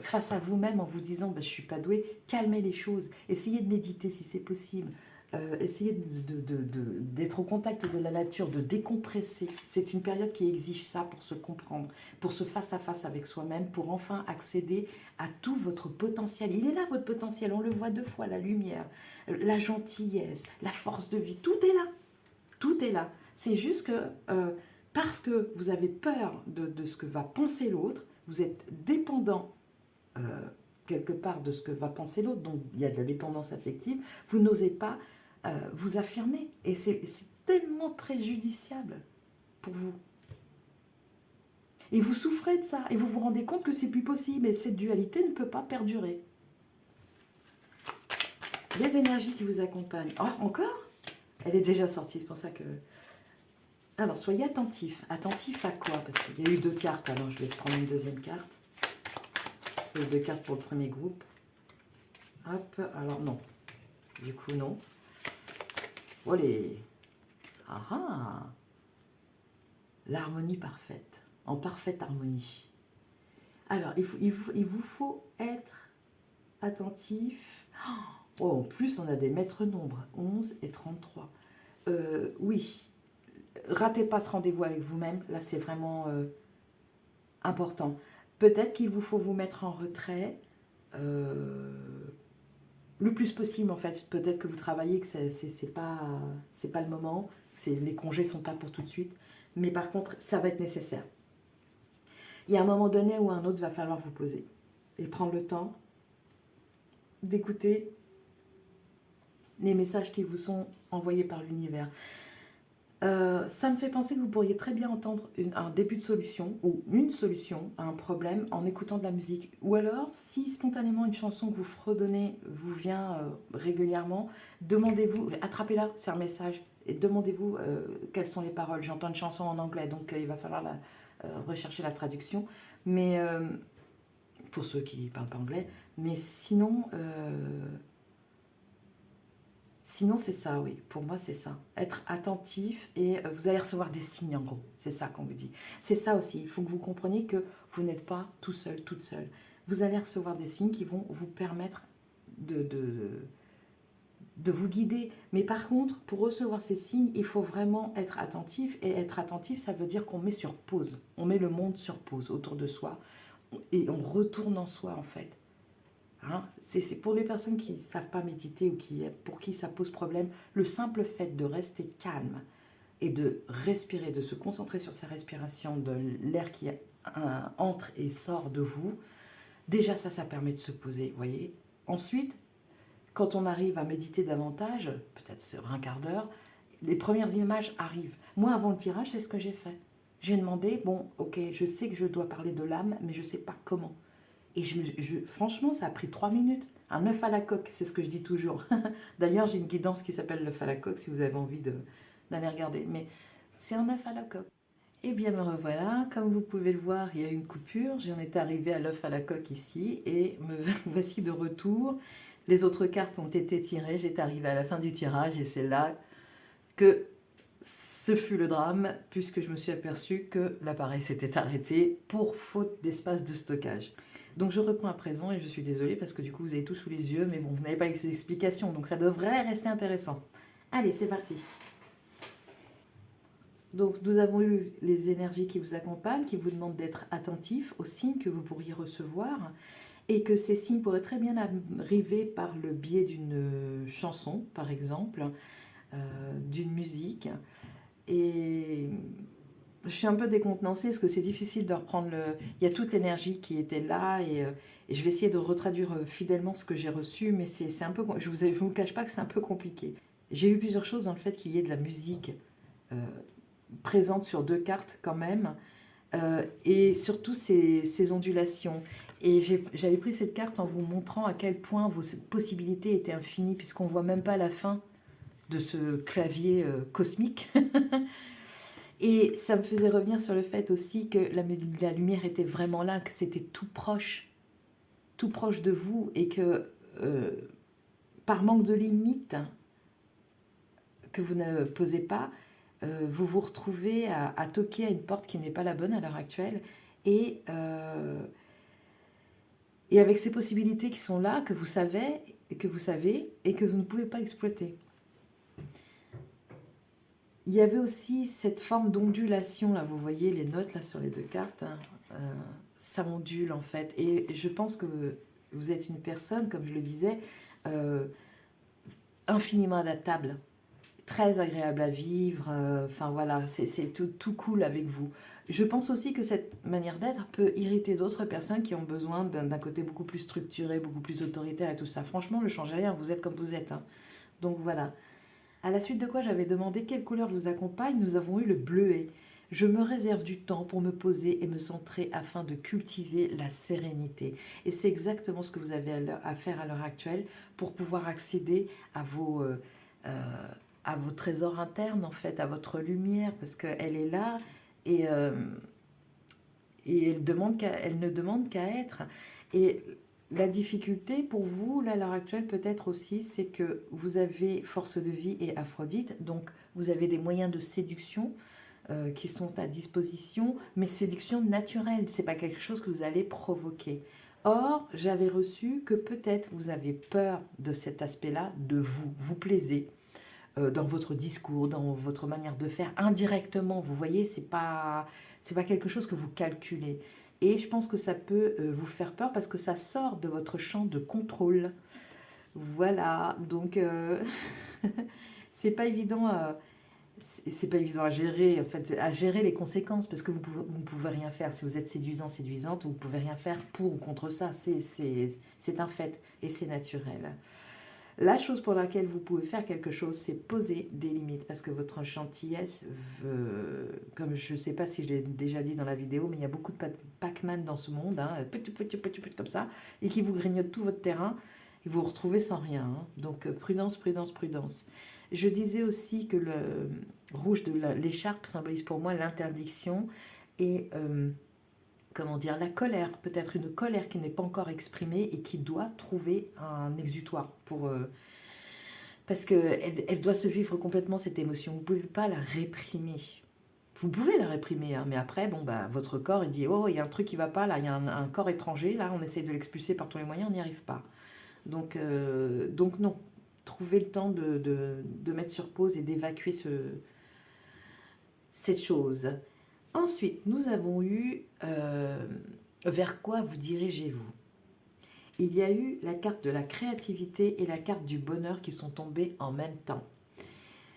face à vous-même en vous disant bah, je suis pas doué. Calmez les choses, essayez de méditer si c'est possible. Essayez d'être au contact de la nature, de décompresser. C'est une période qui exige ça pour se comprendre, pour se face à face avec soi-même, pour enfin accéder à tout votre potentiel. Il est là votre potentiel, on le voit deux fois, la lumière, la gentillesse, la force de vie, tout est là. Tout est là. C'est juste que parce que vous avez peur de ce que va penser l'autre, vous êtes dépendant quelque part de ce que va penser l'autre, donc il y a de la dépendance affective, vous n'osez pas vous affirmer. Et c'est tellement préjudiciable pour vous. Et vous souffrez de ça, et vous vous rendez compte que c'est plus possible, et cette dualité ne peut pas perdurer. Les énergies qui vous accompagnent. Oh, encore? Elle est déjà sortie, c'est pour ça que... Alors, soyez attentifs. Attentifs à quoi? Parce qu'il y a eu deux cartes, alors je vais prendre une deuxième carte. Il y a eu deux cartes pour le premier groupe. Hop, alors non. Du coup, non. Allez. Ah ah. L'harmonie parfaite. En parfaite harmonie. Alors, il vous faut être attentif. Oh, en plus, on a des maîtres nombres. 11 et 33. Oui. Ratez pas ce rendez-vous avec vous-même. Là, c'est vraiment important. Peut-être qu'il vous faut vous mettre en retrait. Le plus possible en fait, peut-être que vous travaillez, que c'est pas le moment, les congés sont pas pour tout de suite, mais par contre ça va être nécessaire. Il y a un moment donné où un autre va falloir vous poser et prendre le temps d'écouter les messages qui vous sont envoyés par l'univers. Ça me fait penser que vous pourriez très bien entendre un début de solution ou une solution à un problème en écoutant de la musique. Ou alors, si spontanément une chanson que vous fredonnez vous vient régulièrement, demandez-vous, attrapez-la, c'est un message, et demandez-vous quelles sont les paroles. J'entends une chanson en anglais, donc il va falloir rechercher la traduction. Mais pour ceux qui ne parlent pas anglais, mais sinon, c'est ça, oui. Pour moi, c'est ça. Être attentif et vous allez recevoir des signes, en gros. C'est ça qu'on vous dit. C'est ça aussi. Il faut que vous compreniez que vous n'êtes pas tout seul, toute seule. Vous allez recevoir des signes qui vont vous permettre de vous guider. Mais par contre, pour recevoir ces signes, il faut vraiment être attentif. Et être attentif, ça veut dire qu'on met sur pause. On met le monde sur pause autour de soi. Et on retourne en soi, en fait. Hein, c'est pour les personnes qui ne savent pas méditer ou pour qui ça pose problème, le simple fait de rester calme et de respirer, de se concentrer sur sa respiration, de l'air qui entre et sort de vous, déjà ça permet de se poser, vous voyez. Ensuite, quand on arrive à méditer davantage, peut-être sur un quart d'heure, les premières images arrivent. Moi, avant le tirage, c'est ce que j'ai fait. J'ai demandé, bon, ok, je sais que je dois parler de l'âme, mais je ne sais pas comment. Et franchement, ça a pris 3 minutes. Un œuf à la coque, c'est ce que je dis toujours. D'ailleurs, j'ai une guidance qui s'appelle l'œuf à la coque, si vous avez envie d'aller regarder. Mais c'est un œuf à la coque. Et bien me revoilà. Comme vous pouvez le voir, il y a une coupure. J'en étais arrivée à l'œuf à la coque ici. Et me voici de retour. Les autres cartes ont été tirées. J'étais arrivée à la fin du tirage. Et c'est là que ce fut le drame, puisque je me suis aperçue que l'appareil s'était arrêté pour faute d'espace de stockage. Donc je reprends à présent et je suis désolée parce que du coup vous avez tout sous les yeux, mais bon, vous n'avez pas les explications, donc ça devrait rester intéressant. Allez, c'est parti. Donc nous avons eu les énergies qui vous accompagnent, qui vous demandent d'être attentifs aux signes que vous pourriez recevoir, et que ces signes pourraient très bien arriver par le biais d'une chanson, par exemple, d'une musique. Et je suis un peu décontenancée parce que c'est difficile de reprendre il y a toute l'énergie qui était là et je vais essayer de retraduire fidèlement ce que j'ai reçu, mais c'est un peu, je vous cache pas que c'est un peu compliqué. J'ai eu plusieurs choses dans le fait qu'il y ait de la musique euh, présente sur 2 cartes quand même, et surtout ces ondulations. Et j'avais pris cette carte en vous montrant à quel point vos possibilités étaient infinies, puisqu'on voit même pas la fin de ce clavier cosmique. Et ça me faisait revenir sur le fait aussi que la lumière était vraiment là, que c'était tout proche de vous, et que par manque de limites que vous ne posez pas, vous vous retrouvez à toquer à une porte qui n'est pas la bonne à l'heure actuelle, et avec ces possibilités qui sont là, que vous savez, et que vous ne pouvez pas exploiter. Il y avait aussi cette forme d'ondulation, là, vous voyez les notes là sur les 2 cartes, hein, ça ondule en fait. Et je pense que vous êtes une personne, comme je le disais, infiniment adaptable, très agréable à vivre, enfin voilà, c'est tout cool avec vous. Je pense aussi que cette manière d'être peut irriter d'autres personnes qui ont besoin d'un côté beaucoup plus structuré, beaucoup plus autoritaire et tout ça. Franchement, ne changez rien, vous êtes comme vous êtes, hein. Donc voilà. À la suite de quoi j'avais demandé quelle couleur vous accompagne, nous avons eu le bleuet. Je me réserve du temps pour me poser et me centrer afin de cultiver la sérénité. Et c'est exactement ce que vous avez à faire à l'heure actuelle pour pouvoir accéder à vos trésors internes, en fait, à votre lumière, parce qu'elle est là et, elle ne demande qu'à être. Et la difficulté pour vous, là, à l'heure actuelle, peut-être aussi, c'est que vous avez force de vie et Aphrodite, donc vous avez des moyens de séduction qui sont à disposition, mais séduction naturelle, c'est pas quelque chose que vous allez provoquer. Or, j'avais reçu que peut-être vous avez peur de cet aspect-là, de vous plaisez dans votre discours, dans votre manière de faire, indirectement, vous voyez, c'est pas quelque chose que vous calculez. Et je pense que ça peut vous faire peur parce que ça sort de votre champ de contrôle. Voilà, donc c'est pas évident, c'est pas évident à gérer, en fait, à gérer les conséquences parce que vous ne pouvez rien faire. Si vous êtes séduisant, séduisante, vous ne pouvez rien faire pour ou contre ça. C'est un fait et c'est naturel. La chose pour laquelle vous pouvez faire quelque chose, c'est poser des limites, parce que votre gentillesse veut, comme je ne sais pas si je l'ai déjà dit dans la vidéo, mais il y a beaucoup de Pac-Man dans ce monde, hein, comme ça, et qui vous grignotent tout votre terrain, et vous vous retrouvez sans rien. Hein. Donc prudence, prudence, prudence. Je disais aussi que le rouge de l'écharpe symbolise pour moi l'interdiction et comment dire, la colère, peut-être une colère qui n'est pas encore exprimée et qui doit trouver un exutoire pour parce qu'elle elle doit se vivre complètement cette émotion. Vous ne pouvez pas la réprimer. Vous pouvez la réprimer, hein, mais après, bon, bah, votre corps, il dit, oh, il y a un truc qui ne va pas, là, il y a un corps étranger, là, on essaie de l'expulser par tous les moyens, on n'y arrive pas. Donc non, trouvez le temps de mettre sur pause et d'évacuer cette chose. Ensuite, nous avons eu vers quoi vous dirigez-vous? Il y a eu la carte de la créativité et la carte du bonheur qui sont tombées en même temps.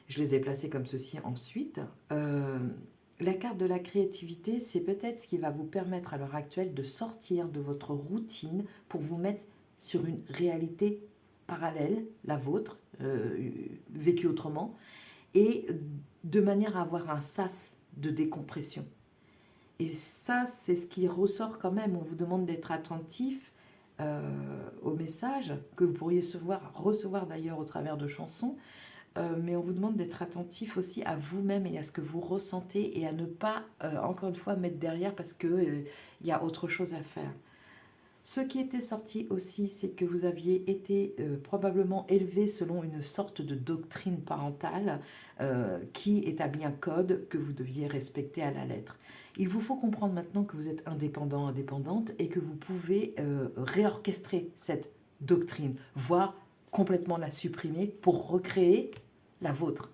Je les ai placées comme ceci ensuite. La carte de la créativité, c'est peut-être ce qui va vous permettre à l'heure actuelle de sortir de votre routine pour vous mettre sur une réalité parallèle, la vôtre, vécue autrement, et de manière à avoir un sas de décompression. Et ça, c'est ce qui ressort quand même. On vous demande d'être attentif aux messages que vous pourriez recevoir d'ailleurs au travers de chansons, mais on vous demande d'être attentif aussi à vous-même et à ce que vous ressentez et à ne pas, encore une fois, mettre derrière parce qu'il y a autre chose à faire. Ce qui était sorti aussi, c'est que vous aviez été probablement élevé selon une sorte de doctrine parentale qui établit un code que vous deviez respecter à la lettre. Il vous faut comprendre maintenant que vous êtes indépendant, indépendante et que vous pouvez réorchestrer cette doctrine, voire complètement la supprimer pour recréer la vôtre.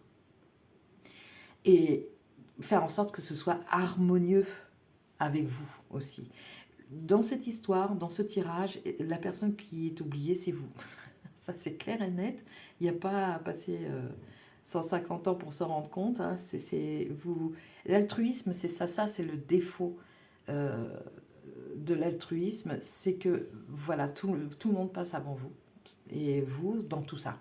Et faire en sorte que ce soit harmonieux avec vous aussi. Dans cette histoire, dans ce tirage, la personne qui est oubliée, c'est vous. Ça, c'est clair et net. Il n'y a pas à passer 150 ans pour s'en rendre compte. Hein. L'altruisme, c'est ça. Ça, c'est le défaut de l'altruisme. C'est que, voilà, tout le monde passe avant vous. Et vous, dans tout ça.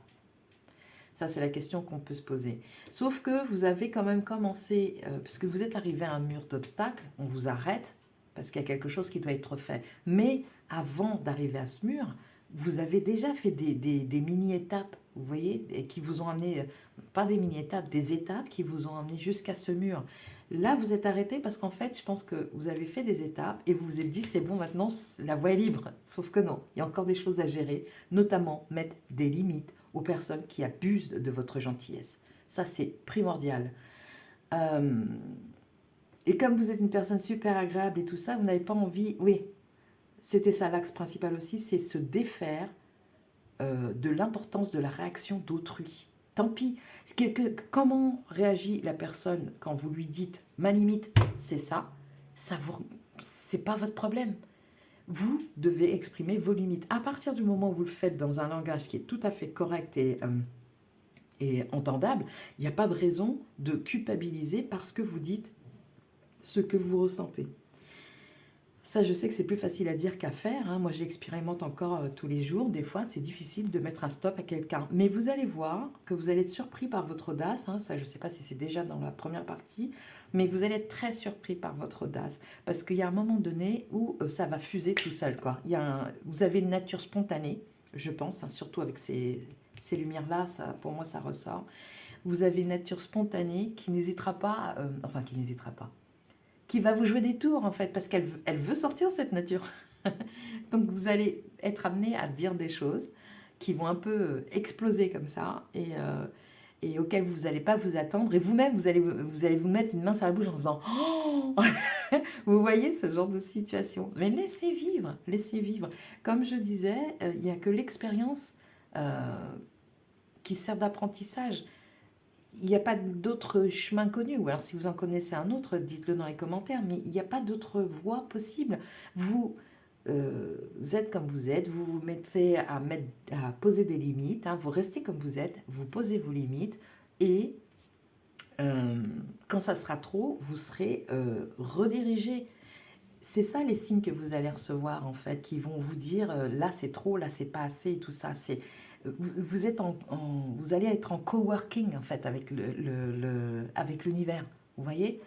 Ça, c'est la question qu'on peut se poser. Sauf que vous avez quand même commencé, puisque vous êtes arrivé à un mur d'obstacles, on vous arrête, parce qu'il y a quelque chose qui doit être fait. Mais avant d'arriver à ce mur, vous avez déjà fait des mini-étapes, vous voyez, et qui vous ont amené, pas des mini-étapes, des étapes qui vous ont amené jusqu'à ce mur. Là, vous êtes arrêté parce qu'en fait, je pense que vous avez fait des étapes et vous vous êtes dit, c'est bon, maintenant, la voie est libre. Sauf que non, il y a encore des choses à gérer, notamment mettre des limites aux personnes qui abusent de votre gentillesse. Ça, c'est primordial. Et comme vous êtes une personne super agréable et tout ça, vous n'avez pas envie... Oui, c'était ça l'axe principal aussi, c'est se défaire de l'importance de la réaction d'autrui. Tant pis. Comment réagit la personne quand vous lui dites « ma limite, c'est ça », c'est pas votre problème. Vous devez exprimer vos limites. À partir du moment où vous le faites dans un langage qui est tout à fait correct et entendable, il n'y a pas de raison de culpabiliser parce que vous dites ce que vous ressentez. Ça, je sais que c'est plus facile à dire qu'à faire. Hein. Moi, j'expérimente encore tous les jours. Des fois, c'est difficile de mettre un stop à quelqu'un. Mais vous allez voir que vous allez être surpris par votre audace. Hein. Ça, je ne sais pas si c'est déjà dans la première partie. Mais vous allez être très surpris par votre audace. Parce qu'il y a un moment donné où ça va fuser tout seul. Quoi. Vous avez une nature spontanée, je pense, hein, surtout avec ces lumières-là. Pour moi, ça ressort. Vous avez une nature spontanée qui n'hésitera pas... qui va vous jouer des tours en fait, parce qu'elle veut sortir cette nature. Donc vous allez être amené à dire des choses qui vont un peu exploser comme ça et auxquelles vous n'allez pas vous attendre. Et vous-même, vous allez vous mettre une main sur la bouche en faisant oh. Vous voyez ce genre de situation. Mais laissez vivre, laissez vivre. Comme je disais, il n'y a que l'expérience qui sert d'apprentissage. Il n'y a pas d'autre chemin connu, ou alors si vous en connaissez un autre, dites-le dans les commentaires, mais il n'y a pas d'autre voie possible. Vous êtes comme vous êtes, vous vous mettez à poser des limites, hein, vous restez comme vous êtes, vous posez vos limites, et quand ça sera trop, vous serez redirigé. C'est ça les signes que vous allez recevoir, en fait, qui vont vous dire, là c'est trop, là c'est pas assez, et tout ça, Vous êtes vous allez être en coworking en fait avec avec l'univers, vous voyez?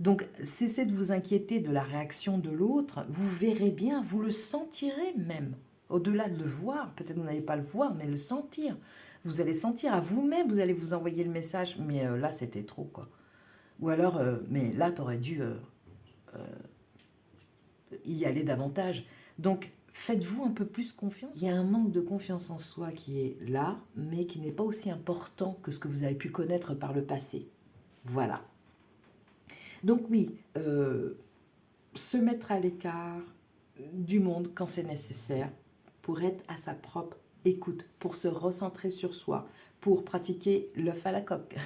Donc, cessez de vous inquiéter de la réaction de l'autre, vous verrez bien, vous le sentirez même. Au-delà de le voir, peut-être vous n'allez pas le voir, mais le sentir. Vous allez sentir à vous-même, vous allez vous envoyer le message, mais là c'était trop quoi. Ou alors, mais là tu aurais dû y aller davantage. Donc, faites-vous un peu plus confiance. Il y a un manque de confiance en soi qui est là, mais qui n'est pas aussi important que ce que vous avez pu connaître par le passé. Voilà. Donc oui, se mettre à l'écart du monde quand c'est nécessaire pour être à sa propre écoute, pour se recentrer sur soi, pour pratiquer l'œuf à la coque.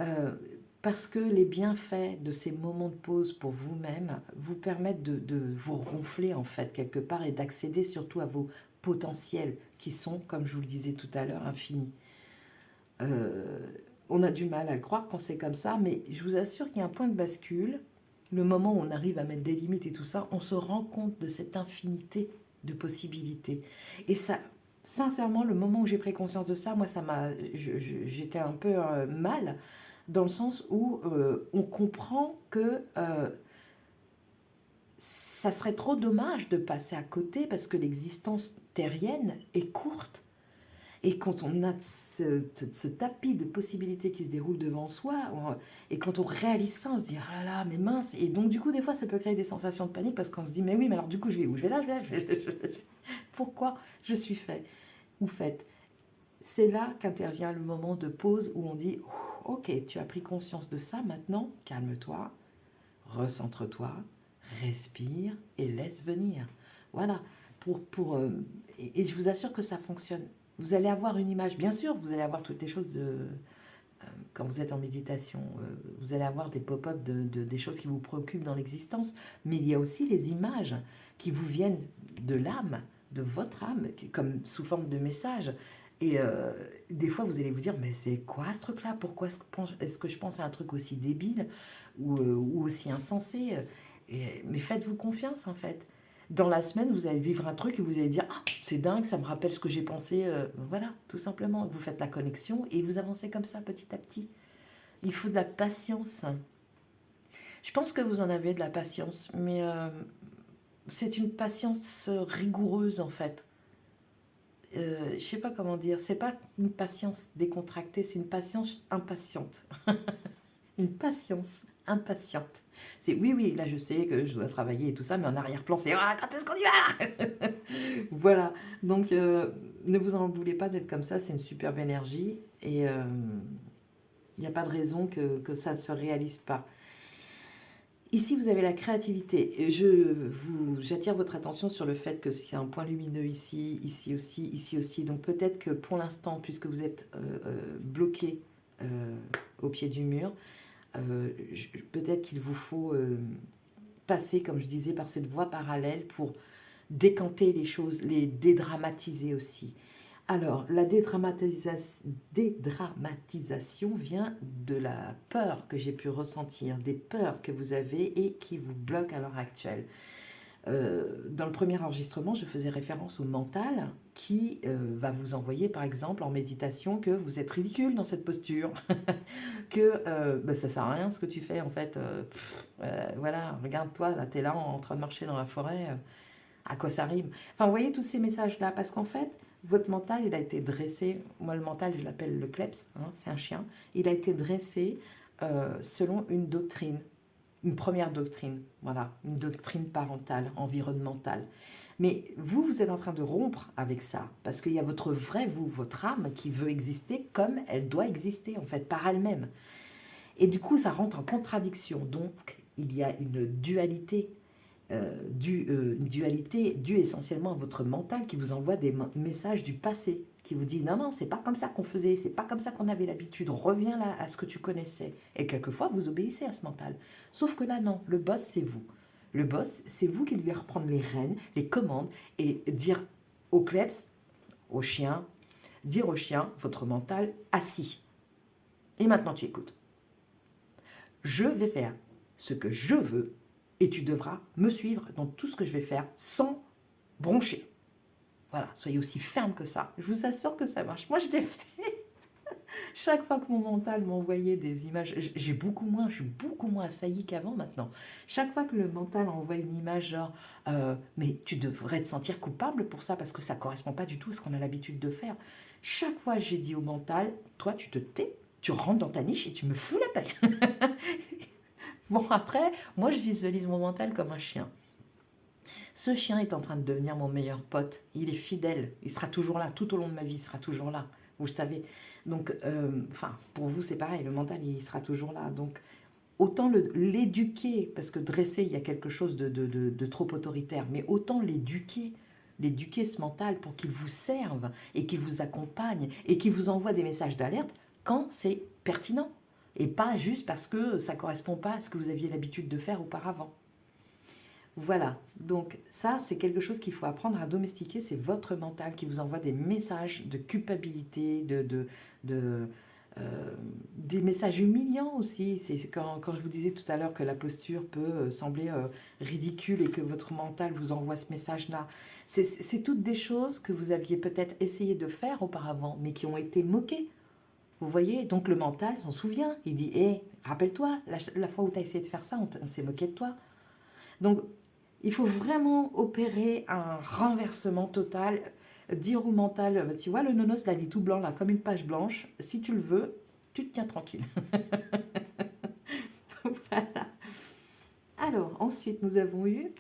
Euh, Parce que les bienfaits de ces moments de pause pour vous-même vous permettent de vous gonfler en fait quelque part et d'accéder surtout à vos potentiels qui sont, comme je vous le disais tout à l'heure, infinis. Euh, on a du mal à le croire quand c'est comme ça, mais je vous assure qu'il y a un point de bascule. Le moment où on arrive à mettre des limites et tout ça, on se rend compte de cette infinité de possibilités. Et ça, sincèrement, le moment où j'ai pris conscience de ça, moi, j'étais un peu mal, dans le sens où on comprend que ça serait trop dommage de passer à côté parce que l'existence terrienne est courte. Et quand on a ce tapis de possibilités qui se déroule devant soi, et quand on réalise ça, on se dit, ah là là, mais mince. Et donc, du coup, des fois, ça peut créer des sensations de panique parce qu'on se dit, mais oui, mais alors, du coup, je vais où? Je vais là, je vais là, pourquoi je suis fait ou faite? C'est là qu'intervient le moment de pause où on dit, ok, tu as pris conscience de ça, maintenant, calme-toi, recentre-toi, respire et laisse venir. Voilà. Et je vous assure que ça fonctionne. Vous allez avoir une image, bien sûr, vous allez avoir toutes les choses quand vous êtes en méditation, vous allez avoir des pop-up des choses qui vous préoccupent dans l'existence, mais il y a aussi les images qui vous viennent de l'âme, de votre âme, comme sous forme de message. Et des fois, vous allez vous dire, mais c'est quoi ce truc-là? Pourquoi est-ce que je pense à un truc aussi débile ou aussi insensé? Mais faites-vous confiance, en fait. Dans la semaine, vous allez vivre un truc et vous allez dire, ah, c'est dingue, ça me rappelle ce que j'ai pensé. Voilà, tout simplement. Vous faites la connexion et vous avancez comme ça, petit à petit. Il faut de la patience. Je pense que vous en avez de la patience, mais c'est une patience rigoureuse, en fait. Je sais pas comment dire, c'est pas une patience décontractée, c'est une patience impatiente. Une patience impatiente. C'est oui, oui, là je sais que je dois travailler et tout ça, mais en arrière-plan, c'est ah, quand est-ce qu'on y va? Voilà, donc ne vous en voulez pas d'être comme ça, c'est une superbe énergie et il n'y a pas de raison que ça ne se réalise pas. Ici, vous avez la créativité. J'attire votre attention sur le fait que c'est un point lumineux ici, ici aussi, ici aussi. Donc peut-être que pour l'instant, puisque vous êtes bloqué au pied du mur, peut-être qu'il vous faut passer, comme je disais, par cette voie parallèle pour décanter les choses, les dédramatiser aussi. Alors, la dédramatisation vient de la peur que j'ai pu ressentir, des peurs que vous avez et qui vous bloquent à l'heure actuelle. Dans le premier enregistrement, je faisais référence au mental qui va vous envoyer, par exemple, en méditation, que vous êtes ridicule dans cette posture, que ça sert à rien ce que tu fais, en fait. Voilà, regarde-toi, là, t'es là en train de marcher dans la forêt, à quoi ça rime? Enfin, vous voyez tous ces messages-là, parce qu'en fait, votre mental, il a été dressé, moi le mental, je l'appelle le kleps, hein, c'est un chien, il a été dressé selon une doctrine. Une première doctrine, voilà, une doctrine parentale, environnementale. Mais vous, vous êtes en train de rompre avec ça, parce qu'il y a votre vrai vous, votre âme, qui veut exister comme elle doit exister, en fait, par elle-même. Et du coup, ça rentre en contradiction. Donc, il y a une dualité, une dualité due essentiellement à votre mental qui vous envoie des messages du passé, qui vous dit non, non, c'est pas comme ça qu'on faisait, c'est pas comme ça qu'on avait l'habitude, reviens là à ce que tu connaissais. Et quelquefois, vous obéissez à ce mental. Sauf que là, non, le boss, c'est vous. Le boss, c'est vous qui devez reprendre les rênes, les commandes et dire au kleps, au chien, dire au chien, votre mental, assis. Et maintenant, tu écoutes. Je vais faire ce que je veux et tu devras me suivre dans tout ce que je vais faire sans broncher. Voilà, soyez aussi ferme que ça. Je vous assure que ça marche. Moi, je l'ai fait. Chaque fois que mon mental m'envoyait des images, je suis beaucoup moins assaillie qu'avant maintenant. Chaque fois que le mental envoie une image genre, mais tu devrais te sentir coupable pour ça parce que ça correspond pas du tout à ce qu'on a l'habitude de faire. Chaque fois, j'ai dit au mental, toi, tu te tais, tu rentres dans ta niche et tu me fous la paix. Bon, après, moi, je visualise mon mental comme un chien. Ce chien est en train de devenir mon meilleur pote. Il est fidèle. Il sera toujours là. Tout au long de ma vie, il sera toujours là. Vous le savez. Donc, enfin, pour vous, c'est pareil. Le mental, il sera toujours là. Donc, autant l'éduquer, parce que dresser, il y a quelque chose de trop autoritaire, mais autant l'éduquer ce mental pour qu'il vous serve et qu'il vous accompagne et qu'il vous envoie des messages d'alerte quand c'est pertinent. Et pas juste parce que ça ne correspond pas à ce que vous aviez l'habitude de faire auparavant. Voilà, donc ça c'est quelque chose qu'il faut apprendre à domestiquer, c'est votre mental qui vous envoie des messages de culpabilité, de, des messages humiliants aussi. C'est quand je vous disais tout à l'heure que la posture peut sembler ridicule et que votre mental vous envoie ce message-là. C'est toutes des choses que vous aviez peut-être essayé de faire auparavant, mais qui ont été moquées. Vous voyez, donc le mental s'en souvient. Il dit, hé, rappelle-toi, la fois où tu as essayé de faire ça, on s'est moqué de toi. Donc, il faut vraiment opérer un renversement total, dire au mental, tu vois, le nonos, là, il est tout blanc, là, comme une page blanche. Si tu le veux, tu te tiens tranquille. Voilà. Alors, ensuite, nous avons eu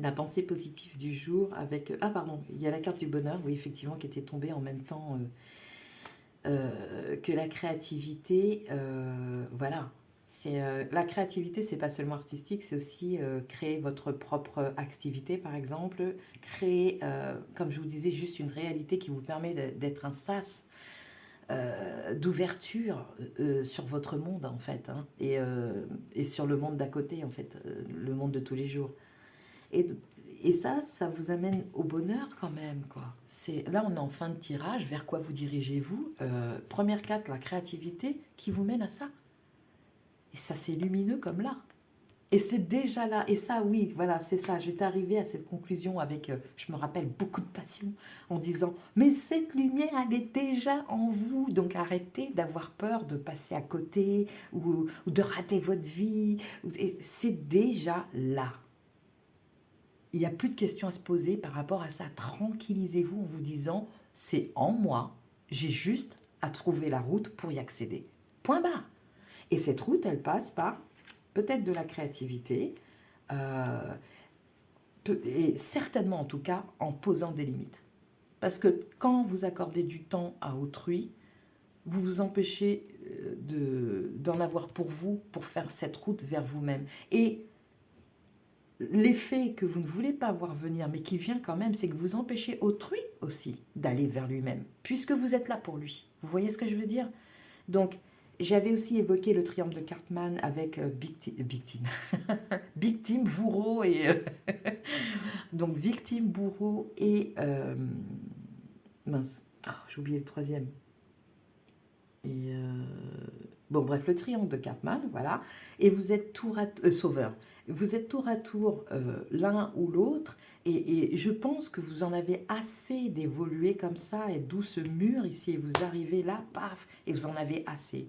la pensée positive du jour avec... Ah, pardon, il y a la carte du bonheur, oui, effectivement, qui était tombée en même temps que la créativité. Voilà. La créativité, c'est pas seulement artistique, c'est aussi créer votre propre activité, par exemple, créer, comme je vous disais, juste une réalité qui vous permet d'être un sas d'ouverture sur votre monde, en fait, hein, et sur le monde d'à côté, en fait, le monde de tous les jours. Et, et ça vous amène au bonheur quand même, quoi. Là, on est en fin de tirage, vers quoi vous dirigez-vous? Première carte, la créativité qui vous mène à ça. Et ça, c'est lumineux comme là. Et c'est déjà là. Et ça, oui, voilà, c'est ça. J'étais arrivée à cette conclusion avec, je me rappelle, beaucoup de passion, en disant, mais cette lumière, elle est déjà en vous. Donc arrêtez d'avoir peur de passer à côté ou de rater votre vie. C'est déjà là. Il n'y a plus de questions à se poser par rapport à ça. Tranquillisez-vous en vous disant, c'est en moi, j'ai juste à trouver la route pour y accéder. Point barre. Et cette route, elle passe par peut-être de la créativité, et certainement en tout cas en posant des limites. Parce que quand vous accordez du temps à autrui, vous vous empêchez d'en avoir pour vous, pour faire cette route vers vous-même. Et l'effet que vous ne voulez pas voir venir, mais qui vient quand même, c'est que vous empêchez autrui aussi d'aller vers lui-même, puisque vous êtes là pour lui. Vous voyez ce que je veux dire? Donc, j'avais aussi évoqué le triangle de Cartman avec victime, bourreau et... donc, victime, bourreau et... mince, j'ai oublié le troisième. Et bon, bref, le triangle de Cartman, voilà. Et vous êtes tour à sauveur. Vous êtes tour à tour l'un ou l'autre. Et je pense que vous en avez assez d'évoluer comme ça, et d'où ce mur ici, et vous arrivez là, paf, et vous en avez assez.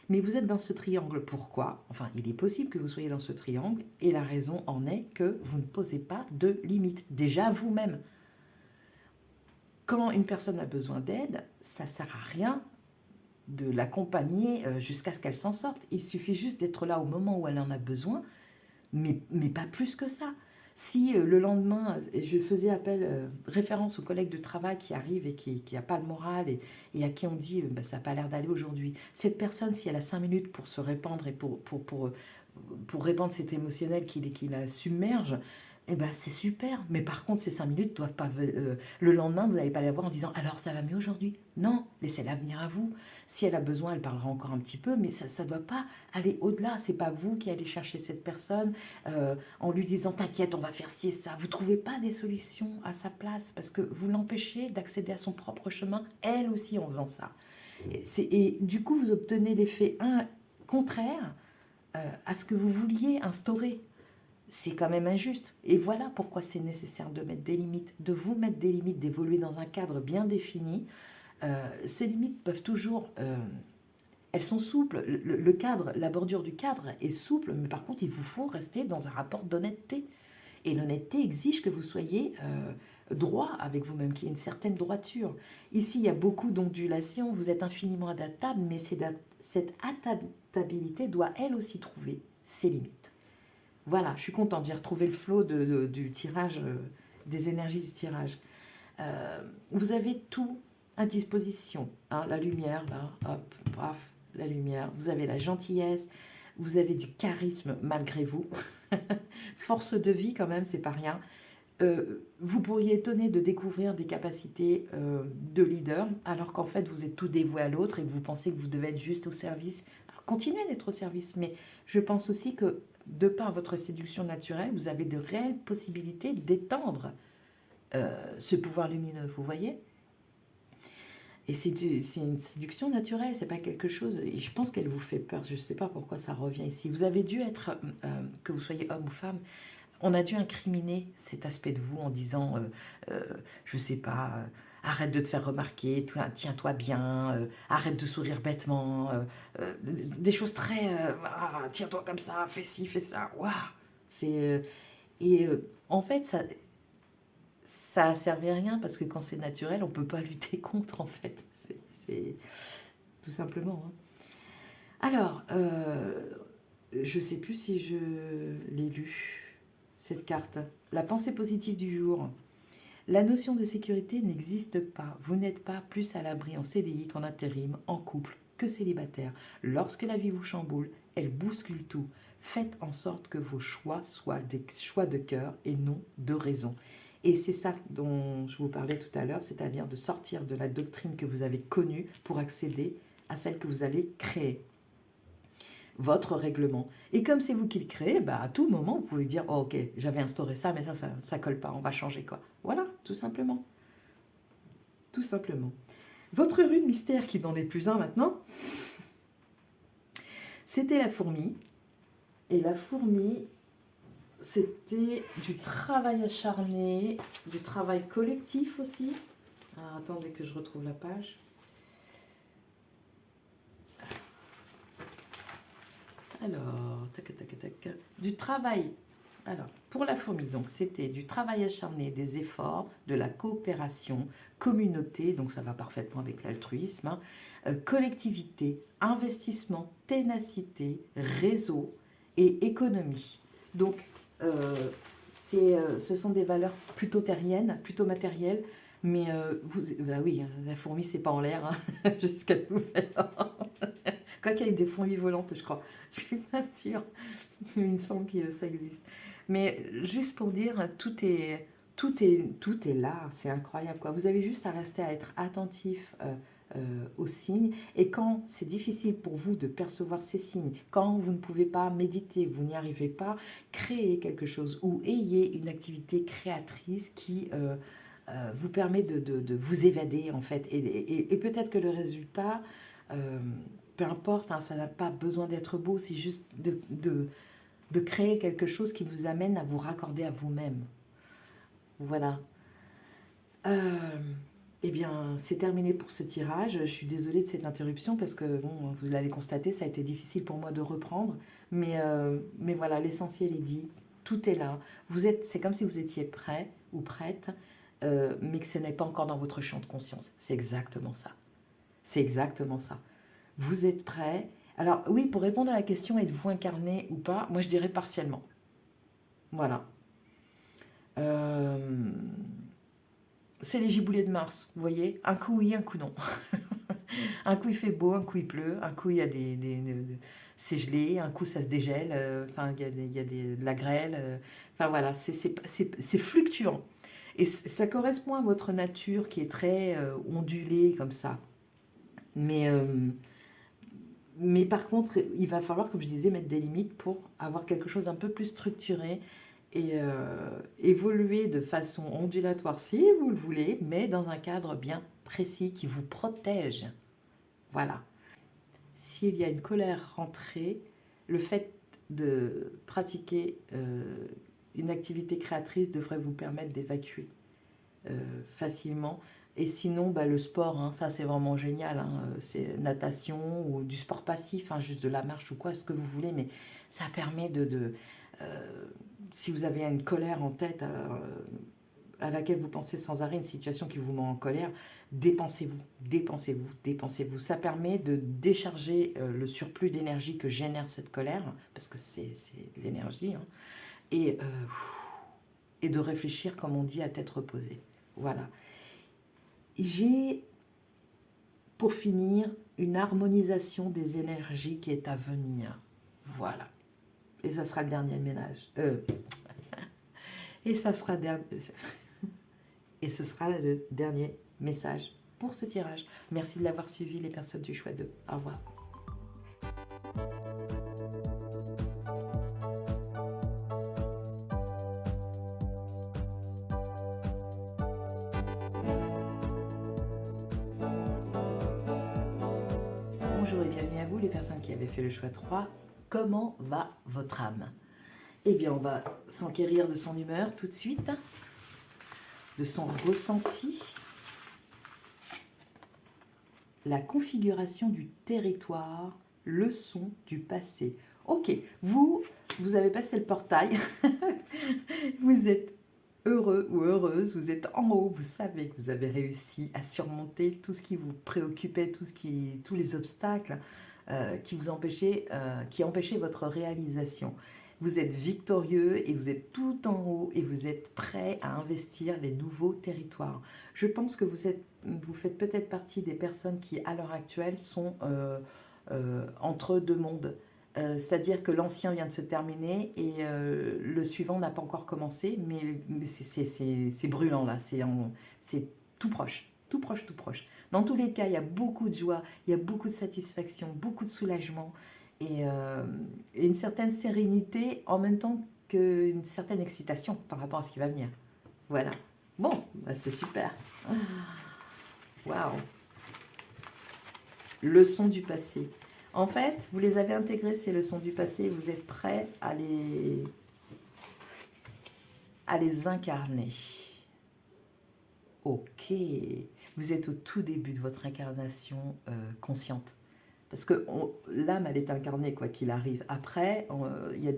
Mais vous êtes dans ce triangle, pourquoi? Enfin, il est possible que vous soyez dans ce triangle, et la raison en est que vous ne posez pas de limites, déjà vous-même. Quand une personne a besoin d'aide, ça ne sert à rien de l'accompagner jusqu'à ce qu'elle s'en sorte. Il suffit juste d'être là au moment où elle en a besoin, mais pas plus que ça. Si le lendemain, je faisais référence aux collègues de travail qui arrivent et qui n'a pas le moral et à qui on dit bah, ça n'a pas l'air d'aller aujourd'hui, cette personne, si elle a 5 minutes pour se répandre et pour répandre cet émotionnel qui la submerge, eh ben, c'est super. Mais par contre, ces 5 minutes doivent pas... le lendemain, vous n'allez pas la voir en disant alors ça va mieux aujourd'hui. Non, laissez-la venir à vous. Si elle a besoin, elle parlera encore un petit peu, mais ça ne doit pas aller au-delà. C'est pas vous qui allez chercher cette personne en lui disant t'inquiète, on va faire ci et ça. Vous ne trouvez pas des solutions à sa place parce que vous l'empêchez d'accéder à son propre chemin, elle aussi en faisant ça. Et du coup, vous obtenez l'effet contraire à ce que vous vouliez instaurer. c'est quand même injuste. Et voilà pourquoi c'est nécessaire de mettre des limites, de vous mettre des limites, d'évoluer dans un cadre bien défini. Ces limites peuvent toujours... elles sont souples, le cadre, la bordure du cadre est souple, mais par contre, il vous faut rester dans un rapport d'honnêteté. Et l'honnêteté exige que vous soyez droit avec vous-même, qu'il y ait une certaine droiture. Ici, il y a beaucoup d'ondulations, vous êtes infiniment adaptable, mais cette adaptabilité doit elle aussi trouver ses limites. Voilà, je suis contente, j'ai retrouvé le flot du tirage, des énergies du tirage. Vous avez tout à disposition, hein, la lumière, là, hop, paf, la lumière, vous avez la gentillesse, vous avez du charisme malgré vous, force de vie quand même, c'est pas rien. Vous pourriez étonner de découvrir des capacités de leader, alors qu'en fait vous êtes tout dévoué à l'autre et que vous pensez que vous devez être juste au service. Alors, continuez d'être au service, mais je pense aussi que de par votre séduction naturelle, vous avez de réelles possibilités d'étendre ce pouvoir lumineux, vous voyez. Et c'est une séduction naturelle, c'est pas quelque chose. Et je pense qu'elle vous fait peur. Je ne sais pas pourquoi ça revient ici. Vous avez dû être, que vous soyez homme ou femme, on a dû incriminer cet aspect de vous en disant, je ne sais pas, arrête de te faire remarquer, tiens-toi bien, arrête de sourire bêtement, des choses très, tiens-toi comme ça, fais ci, fais ça, waouh. C'est et en fait ça a servi à rien parce que quand c'est naturel, on peut pas lutter contre en fait. C'est tout simplement. Hein. Alors, je sais plus si je l'ai lu, cette carte. La pensée positive du jour. La notion de sécurité n'existe pas. Vous n'êtes pas plus à l'abri en CDI qu'en intérim, en couple, que célibataire. Lorsque la vie vous chamboule, elle bouscule tout. Faites en sorte que vos choix soient des choix de cœur et non de raison. Et c'est ça dont je vous parlais tout à l'heure, c'est-à-dire de sortir de la doctrine que vous avez connue pour accéder à celle que vous allez créer. Votre règlement. Et comme c'est vous qui le créez, bah, à tout moment, vous pouvez dire, oh, ok, j'avais instauré ça, mais ça colle pas, on va changer quoi. Voilà, tout simplement. Tout simplement. Votre rune mystère, qui n'en est plus un maintenant, c'était la fourmi. Et la fourmi, c'était du travail acharné, du travail collectif aussi. Alors, attendez que je retrouve la page. Alors, tac, tac, tac, du travail. Alors, pour la fourmi, donc c'était du travail acharné, des efforts, de la coopération, communauté, donc ça va parfaitement avec l'altruisme, hein, collectivité, investissement, ténacité, réseau et économie. Donc, ce sont des valeurs plutôt terriennes, plutôt matérielles, mais bah oui, la fourmi, c'est pas en l'air, hein, jusqu'à nouvel ordre. Quoi qu'il y ait des fourmis volantes, je crois. Je suis pas sûre. Il me semble que ça existe. Mais juste pour dire, tout est là. C'est incroyable, quoi. Vous avez juste à rester à être attentif aux signes. Et quand c'est difficile pour vous de percevoir ces signes, quand vous ne pouvez pas méditer, vous n'y arrivez pas, créez quelque chose ou ayez une activité créatrice qui vous permet de vous évader, en fait. Et peut-être que le résultat... peu importe, hein, ça n'a pas besoin d'être beau, c'est juste de créer quelque chose qui vous amène à vous raccorder à vous-même. Voilà. Eh bien, c'est terminé pour ce tirage. Je suis désolée de cette interruption parce que, bon, vous l'avez constaté, ça a été difficile pour moi de reprendre. Mais voilà, l'essentiel est dit. Tout est là. C'est comme si vous étiez prêt ou prête, mais que ce n'est pas encore dans votre champ de conscience. C'est exactement ça. C'est exactement ça. Vous êtes prêt? Alors oui, pour répondre à la question, êtes-vous incarné ou pas? Moi, je dirais partiellement. Voilà. Euh, C'est les giboulées de Mars, vous voyez? Un coup oui, un coup non. Un coup il fait beau, un coup il pleut, un coup il y a c'est gelé, un coup ça se dégèle, enfin il y a de la grêle. Enfin voilà, c'est fluctuant. Et ça correspond à votre nature qui est très ondulée comme ça. Mais... Mais par contre, il va falloir, comme je disais, mettre des limites pour avoir quelque chose d'un peu plus structuré et évoluer de façon ondulatoire si vous le voulez, mais dans un cadre bien précis qui vous protège. Voilà. S'il y a une colère rentrée, le fait de pratiquer une activité créatrice devrait vous permettre d'évacuer facilement. Et sinon, bah, le sport, hein, ça c'est vraiment génial, hein, c'est natation ou du sport passif, hein, juste de la marche ou quoi, ce que vous voulez, mais ça permet si vous avez une colère en tête à laquelle vous pensez sans arrêt, une situation qui vous met en colère, dépensez-vous, dépensez-vous, dépensez-vous. Ça permet de décharger le surplus d'énergie que génère cette colère, parce que c'est de l'énergie, hein, et de réfléchir, comme on dit, à tête reposée. Voilà. J'ai, pour finir, une harmonisation des énergies qui est à venir. Voilà. Et ça sera le dernier ménage. Et ça sera et ce sera le dernier message pour ce tirage. Merci de l'avoir suivi, les personnes du choix 2. Au revoir. Bonjour et bienvenue à vous, les personnes qui avaient fait le choix 3. Comment va votre âme? Eh bien, on va s'enquérir de son humeur tout de suite, de son ressenti, la configuration du territoire, leçon du passé. Ok, vous avez passé le portail, vous êtes heureux ou heureuse, vous êtes en haut, vous savez que vous avez réussi à surmonter tout ce qui vous préoccupait, tous les obstacles qui empêchaient votre réalisation. Vous êtes victorieux et vous êtes tout en haut et vous êtes prêt à investir les nouveaux territoires. Je pense que vous faites peut-être partie des personnes qui, à l'heure actuelle, sont entre deux mondes. C'est-à-dire que l'ancien vient de se terminer et le suivant n'a pas encore commencé, mais c'est brûlant là, c'est tout proche, tout proche, tout proche. Dans tous les cas, il y a beaucoup de joie, il y a beaucoup de satisfaction, beaucoup de soulagement et une certaine sérénité en même temps qu'une certaine excitation par rapport à ce qui va venir. Voilà. Bon, bah c'est super. Waouh. Leçons du passé. En fait, vous les avez intégrées, ces leçons du passé, vous êtes prêts à les incarner. Ok. Vous êtes au tout début de votre incarnation consciente. Parce que l'âme, elle est incarnée, quoi qu'il arrive. Après, il y a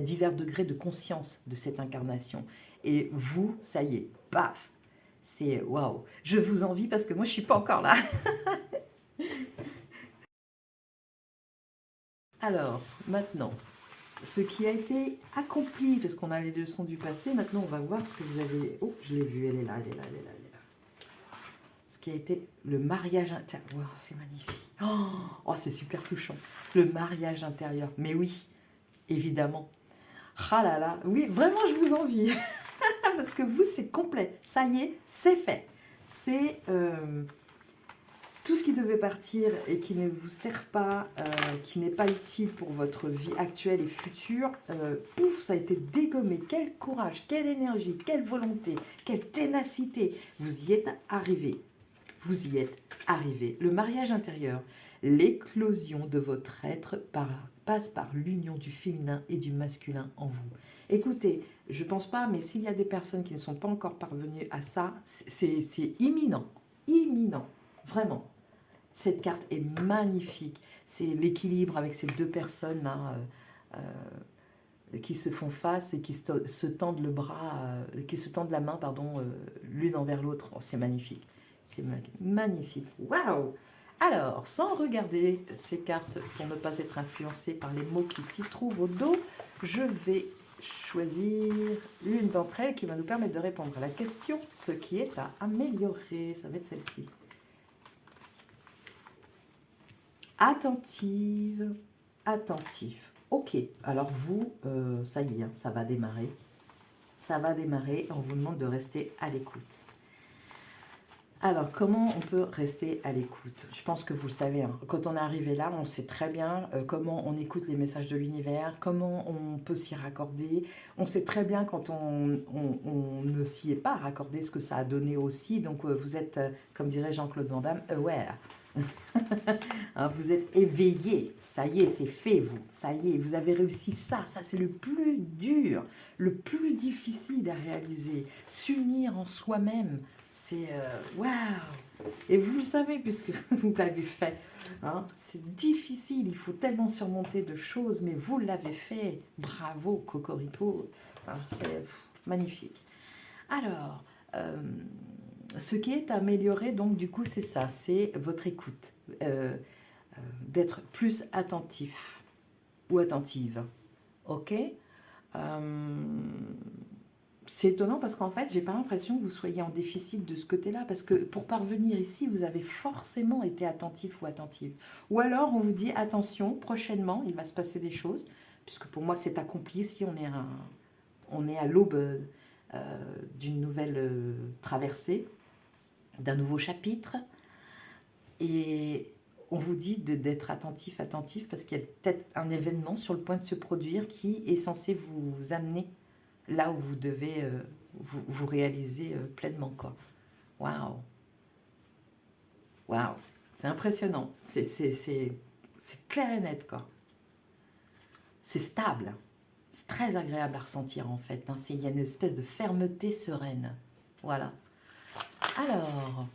divers degrés de conscience de cette incarnation. Et vous, ça y est, paf. C'est waouh. Je vous envie parce que moi, je ne suis pas encore là. Alors, maintenant, ce qui a été accompli, parce qu'on a les leçons du passé, maintenant on va voir ce que vous avez... Oh, je l'ai vue, elle est là, elle est là, elle est là, elle est là. Ce qui a été le mariage intérieur. Wow, c'est magnifique. Oh, c'est super touchant. Le mariage intérieur. Mais oui, évidemment. Ah là là, oui, vraiment, je vous envie. Parce que vous, c'est complet. Ça y est, c'est fait. C'est... tout ce qui devait partir et qui ne vous sert pas, qui n'est pas utile pour votre vie actuelle et future, pouf, ça a été dégommé. Quel courage, quelle énergie, quelle volonté, quelle ténacité. Vous y êtes arrivé. Vous y êtes arrivé. Le mariage intérieur, l'éclosion de votre être passe par l'union du féminin et du masculin en vous. Écoutez, je ne pense pas, mais s'il y a des personnes qui ne sont pas encore parvenues à ça, c'est imminent. Imminent. Vraiment. Cette carte est magnifique. C'est l'équilibre avec ces deux personnes là, qui se font face et qui se tendent le bras, qui se tendent la main, pardon, l'une envers l'autre. Oh, c'est magnifique. C'est magnifique. Waouh! Alors, sans regarder ces cartes pour ne pas être influencé par les mots qui s'y trouvent au dos, je vais choisir une d'entre elles qui va nous permettre de répondre à la question, ce qui est à améliorer. Ça va être celle-ci. Attentive, attentif. Ok, alors vous, ça y est, hein, ça va démarrer. Ça va démarrer, on vous demande de rester à l'écoute. Alors, comment on peut rester à l'écoute? Je pense que vous le savez, hein, quand on est arrivé là, on sait très bien comment on écoute les messages de l'univers, comment on peut s'y raccorder. On sait très bien quand on ne s'y est pas raccordé, ce que ça a donné aussi. Donc, vous êtes, comme dirait Jean-Claude Van Damme, aware. Hein, vous êtes éveillé, ça y est, c'est fait, vous. Ça y est, vous avez réussi ça. Ça, c'est le plus dur, le plus difficile à réaliser. S'unir en soi-même, c'est waouh! Et vous le savez, puisque vous l'avez fait. Hein, c'est difficile, il faut tellement surmonter de choses, mais vous l'avez fait. Bravo, Cocorico. Enfin, c'est magnifique. Alors, ce qui est amélioré, donc, du coup, c'est ça, c'est votre écoute. D'être plus attentif ou attentive. Ok. C'est étonnant parce qu'en fait, j'ai pas l'impression que vous soyez en déficit de ce côté-là, parce que pour parvenir ici, vous avez forcément été attentif ou attentive. Ou alors, on vous dit, attention, prochainement, il va se passer des choses, puisque pour moi, c'est accompli si on est à l'aube d'une nouvelle traversée, d'un nouveau chapitre, et on vous dit d'être attentif, attentif, parce qu'il y a peut-être un événement sur le point de se produire qui est censé vous amener là où vous devez vous réaliser pleinement, quoi. Waouh! Waouh! C'est impressionnant. C'est clair et net, quoi. C'est stable. C'est très agréable à ressentir, en fait. Hein. Il y a une espèce de fermeté sereine. Voilà. Alors,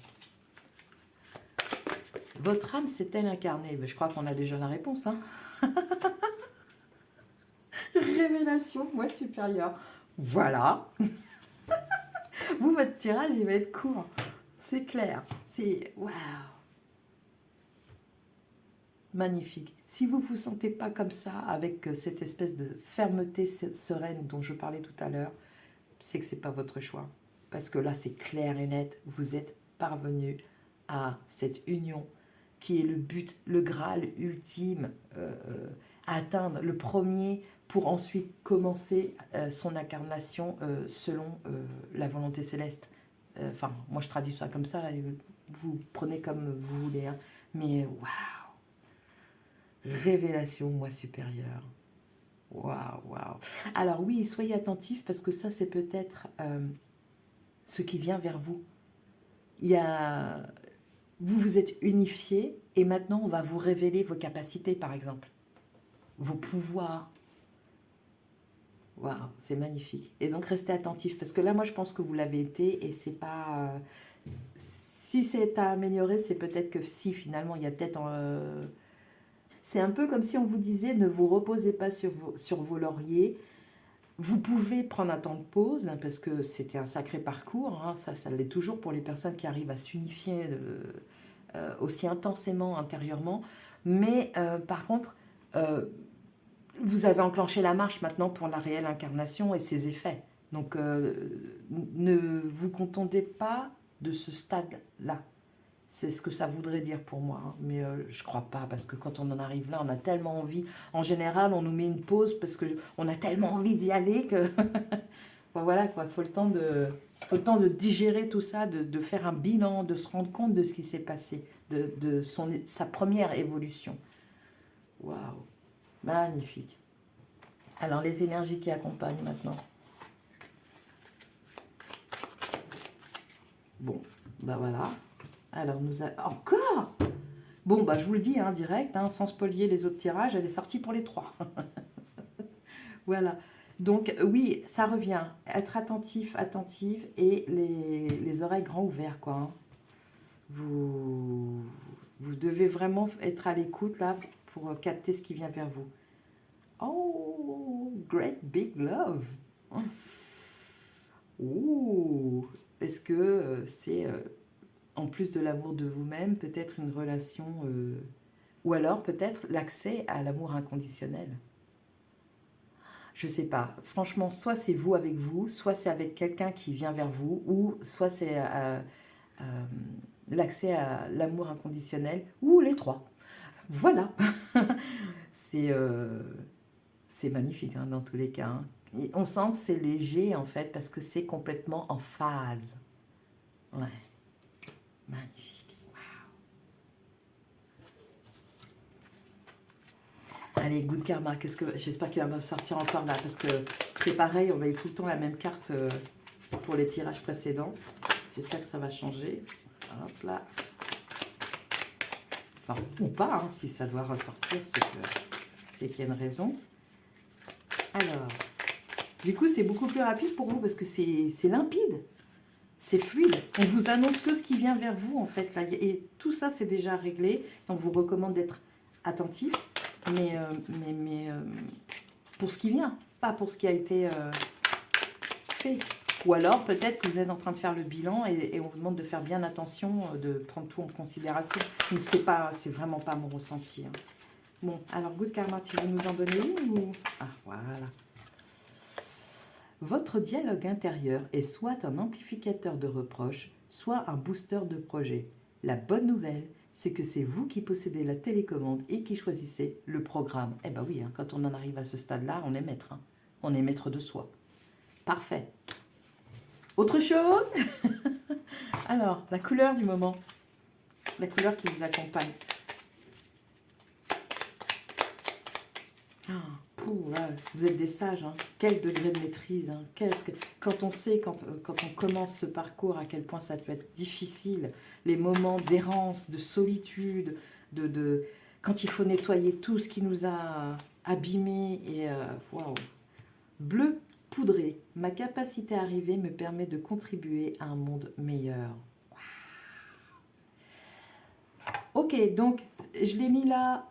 votre âme s'est-elle incarnée? Je crois qu'on a déjà la réponse. Hein. Révélation, moi supérieur. Voilà. Vous, votre tirage, il va être court. C'est clair. C'est waouh. Magnifique. Si vous ne vous sentez pas comme ça, avec cette espèce de fermeté sereine dont je parlais tout à l'heure, c'est que ce n'est pas votre choix. Parce que là, c'est clair et net. Vous êtes parvenu à cette union qui est le but, le Graal ultime, à atteindre le premier pour ensuite commencer son incarnation selon la volonté céleste. Enfin, moi je traduis ça comme ça, et vous prenez comme vous voulez. Hein. Mais waouh! Révélation, moi supérieur. Waouh, waouh. Alors oui, soyez attentifs parce que ça c'est peut-être ce qui vient vers vous. Il y a... Vous vous êtes unifiés et maintenant on va vous révéler vos capacités par exemple. Vos pouvoirs. Waouh, c'est magnifique. Et donc restez attentifs parce que là moi je pense que vous l'avez été et c'est pas... si c'est à améliorer, c'est peut-être que si finalement il y a peut-être... c'est un peu comme si on vous disait ne vous reposez pas sur vos lauriers. Vous pouvez prendre un temps de pause hein, parce que c'était un sacré parcours. Hein, ça l'est toujours pour les personnes qui arrivent à s'unifier aussi intensément intérieurement. Mais par contre, vous avez enclenché la marche maintenant pour la réelle incarnation et ses effets. Donc ne vous contentez pas de ce stade-là. C'est ce que ça voudrait dire pour moi. Hein. Mais je crois pas, parce que quand on en arrive là, on a tellement envie. En général, on nous met une pause parce qu'on a tellement envie d'y aller que... Bon, voilà, quoi. Faut le temps de digérer tout ça, de faire un bilan, de se rendre compte de ce qui s'est passé, de sa première évolution. Waouh! Magnifique. Alors, les énergies qui accompagnent maintenant. Bon, ben voilà. Alors, encore! Bon, bah, je vous le dis, hein, direct, hein, sans spolier les autres tirages, elle est sortie pour les 3. Voilà. Donc, oui, ça revient. Être attentif, attentive et les oreilles grands ouverts, quoi. Hein. Vous devez vraiment être à l'écoute, là, pour capter ce qui vient vers vous. Oh, great big love! Ouh! Est-ce que c'est... en plus de l'amour de vous-même, peut-être une relation, ou alors peut-être l'accès à l'amour inconditionnel. Je ne sais pas. Franchement, soit c'est vous avec vous, soit c'est avec quelqu'un qui vient vers vous, ou soit c'est l'accès à l'amour inconditionnel, ou les trois. Voilà. C'est magnifique hein, dans tous les cas. Hein. Et on sent que c'est léger en fait, parce que c'est complètement en phase. Ouais. Magnifique. Wow. Allez, good karma. J'espère qu'il va me sortir encore là parce que c'est pareil, on a eu tout le temps la même carte pour les tirages précédents. J'espère que ça va changer. Hop là. Enfin, ou pas, hein, si ça doit ressortir, c'est qu'il y a une raison. Alors, du coup, c'est beaucoup plus rapide pour vous parce que c'est limpide, c'est fluide. On vous annonce que ce qui vient vers vous, en fait. Là, et tout ça, c'est déjà réglé. On vous recommande d'être attentif, mais pour ce qui vient, pas pour ce qui a été fait. Ou alors, peut-être que vous êtes en train de faire le bilan et on vous demande de faire bien attention, de prendre tout en considération. Mais c'est vraiment pas mon ressenti. Hein. Bon, alors, Good Karma, tu veux nous en donner une ou... Ah, voilà. Votre dialogue intérieur est soit un amplificateur de reproches, soit un booster de projet. La bonne nouvelle, c'est que c'est vous qui possédez la télécommande et qui choisissez le programme. Eh ben oui, hein, quand on en arrive à ce stade-là, on est maître. Hein. On est maître de soi. Parfait. Autre chose? Alors, la couleur du moment. La couleur qui vous accompagne. Ah, vous êtes des sages, hein. Quel degré de maîtrise, hein. Quand on sait, quand on commence ce parcours, à quel point ça peut être difficile, les moments d'errance, de solitude, quand il faut nettoyer tout ce qui nous a abîmés, et waouh. Bleu poudré, ma capacité à arriver me permet de contribuer à un monde meilleur. Ok, donc je l'ai mis là.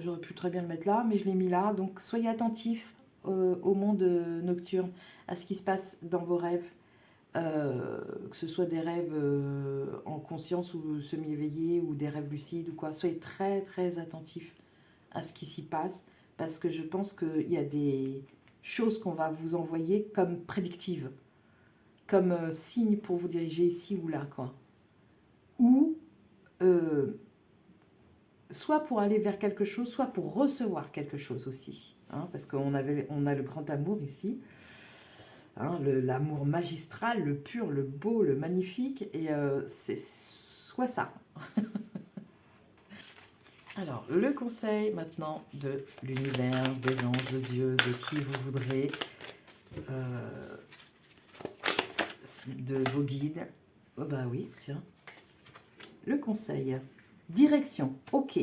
J'aurais pu très bien le mettre là, mais je l'ai mis là. Donc, soyez attentifs au monde nocturne, à ce qui se passe dans vos rêves, que ce soit des rêves en conscience ou semi-éveillés, ou des rêves lucides ou quoi. Soyez très, très attentifs à ce qui s'y passe, parce que je pense qu'il y a des choses qu'on va vous envoyer comme prédictives, comme signe pour vous diriger ici ou là, quoi. Ou... soit pour aller vers quelque chose, soit pour recevoir quelque chose aussi. Hein, parce qu'on a le grand amour ici, hein, l'amour magistral, le pur, le beau, le magnifique, et c'est soit ça. Alors, le conseil maintenant de l'univers, des anges, de Dieu, de qui vous voudrez, de vos guides. Oh bah oui, tiens. Le conseil. Direction, ok.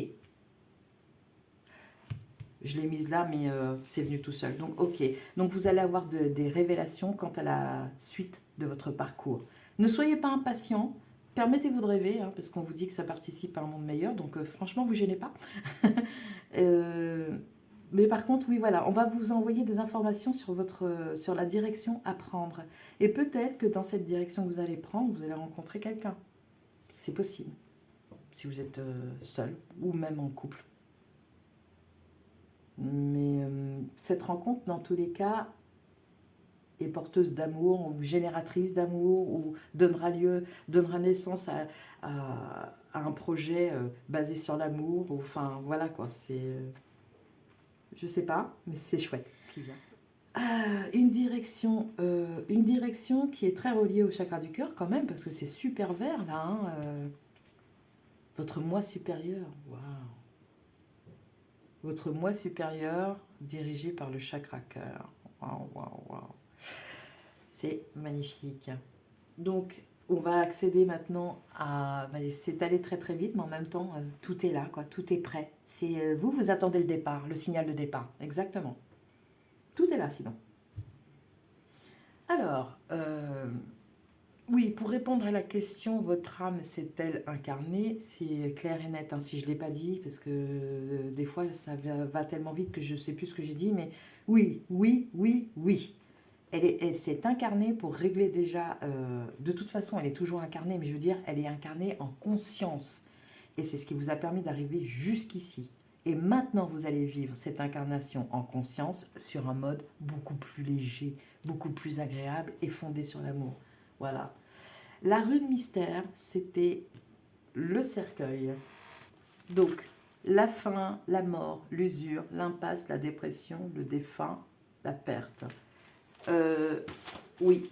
Je l'ai mise là, mais c'est venu tout seul. Donc, ok. Donc, vous allez avoir des révélations quant à la suite de votre parcours. Ne soyez pas impatient. Permettez-vous de rêver, hein, parce qu'on vous dit que ça participe à un monde meilleur. Donc, franchement, vous gênez pas. Mais par contre, oui, voilà. On va vous envoyer des informations sur la direction à prendre. Et peut-être que dans cette direction que vous allez prendre, vous allez rencontrer quelqu'un. C'est possible. Si vous êtes seul ou même en couple. Mais cette rencontre, dans tous les cas, est porteuse d'amour, ou génératrice d'amour, ou donnera naissance à un projet basé sur l'amour. Enfin, voilà quoi, c'est... je sais pas, mais c'est chouette ce qui vient. Une direction qui est très reliée au chakra du cœur quand même, parce que c'est super vert là. Hein, votre moi supérieur, waouh. Votre moi supérieur dirigé par le chakra cœur. Waouh, waouh, waouh. C'est magnifique. Donc, on va accéder maintenant à... c'est allé très très vite, mais en même temps, tout est là, quoi. Tout est prêt. C'est vous attendez le départ, le signal de départ. Exactement. Tout est là, sinon. Alors, oui, pour répondre à la question, votre âme s'est-elle incarnée? C'est clair et net, hein, si je ne l'ai pas dit, parce que des fois, ça va tellement vite que je ne sais plus ce que j'ai dit, mais oui, oui, oui, oui. Elle s'est incarnée pour régler déjà... de toute façon, elle est toujours incarnée, mais je veux dire, elle est incarnée en conscience. Et c'est ce qui vous a permis d'arriver jusqu'ici. Et maintenant, vous allez vivre cette incarnation en conscience sur un mode beaucoup plus léger, beaucoup plus agréable et fondé sur l'amour. Voilà. La rune mystère, c'était le cercueil. Donc, la fin, la mort, l'usure, l'impasse, la dépression, le défunt, la perte. Oui.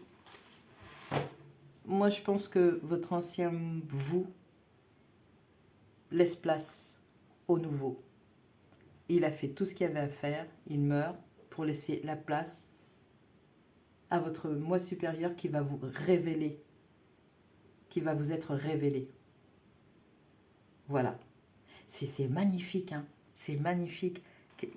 Moi, je pense que votre ancien vous laisse place au nouveau. Il a fait tout ce qu'il y avait à faire, il meurt pour laisser la place à votre moi supérieur qui va vous révéler, qui va vous être révélé. Voilà. C'est magnifique, hein. C'est magnifique.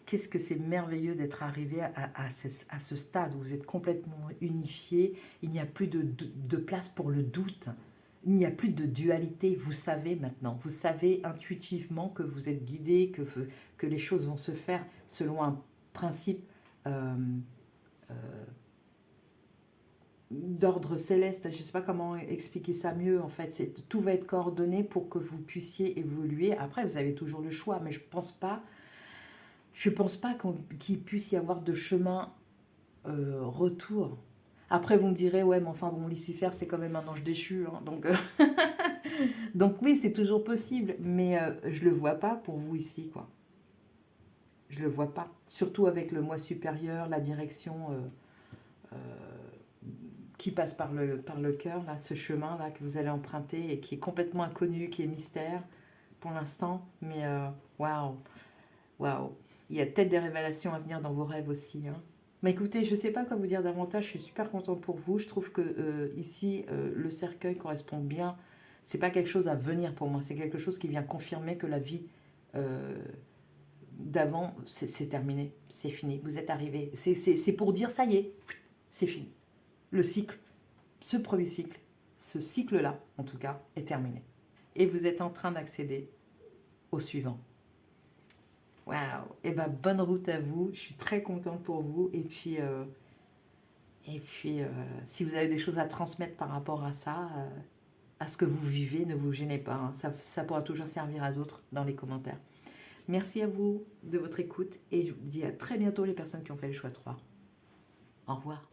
Qu'est-ce que c'est merveilleux d'être arrivé à ce stade où vous êtes complètement unifié. Il n'y a plus de place pour le doute. Il n'y a plus de dualité. Vous savez maintenant. Vous savez intuitivement que vous êtes guidé, que les choses vont se faire selon un principe euh, euh, d'ordre céleste. Je ne sais pas comment expliquer ça mieux. En fait, tout va être coordonné pour que vous puissiez évoluer. Après, vous avez toujours le choix, mais je pense pas qu'il puisse y avoir de chemin retour. Après, vous me direz, ouais, mais enfin, bon, Lucifer, c'est quand même un ange déchu, hein, donc, donc oui, c'est toujours possible, mais je le vois pas pour vous ici, quoi. Je le vois pas. Surtout avec le moi supérieur, la direction euh, qui passe par le cœur, là, ce chemin-là que vous allez emprunter et qui est complètement inconnu, qui est mystère pour l'instant, mais waouh, waouh. Il y a peut-être des révélations à venir dans vos rêves aussi, hein. Mais écoutez, je ne sais pas quoi vous dire davantage, je suis super contente pour vous. Je trouve que ici, le cercueil correspond bien. C'est pas quelque chose à venir pour moi, c'est quelque chose qui vient confirmer que la vie euh, d'avant, c'est terminé, c'est fini, vous êtes arrivé. C'est pour dire, ça y est, c'est fini. Le cycle, ce premier cycle, ce cycle-là, en tout cas, est terminé. Et vous êtes en train d'accéder au suivant. Waouh! Et ben bonne route à vous, je suis très contente pour vous. Et puis si vous avez des choses à transmettre par rapport à ça, à ce que vous vivez, ne vous gênez pas, hein. Ça pourra toujours servir à d'autres dans les commentaires. Merci à vous de votre écoute et je vous dis à très bientôt les personnes qui ont fait le choix 3. Au revoir.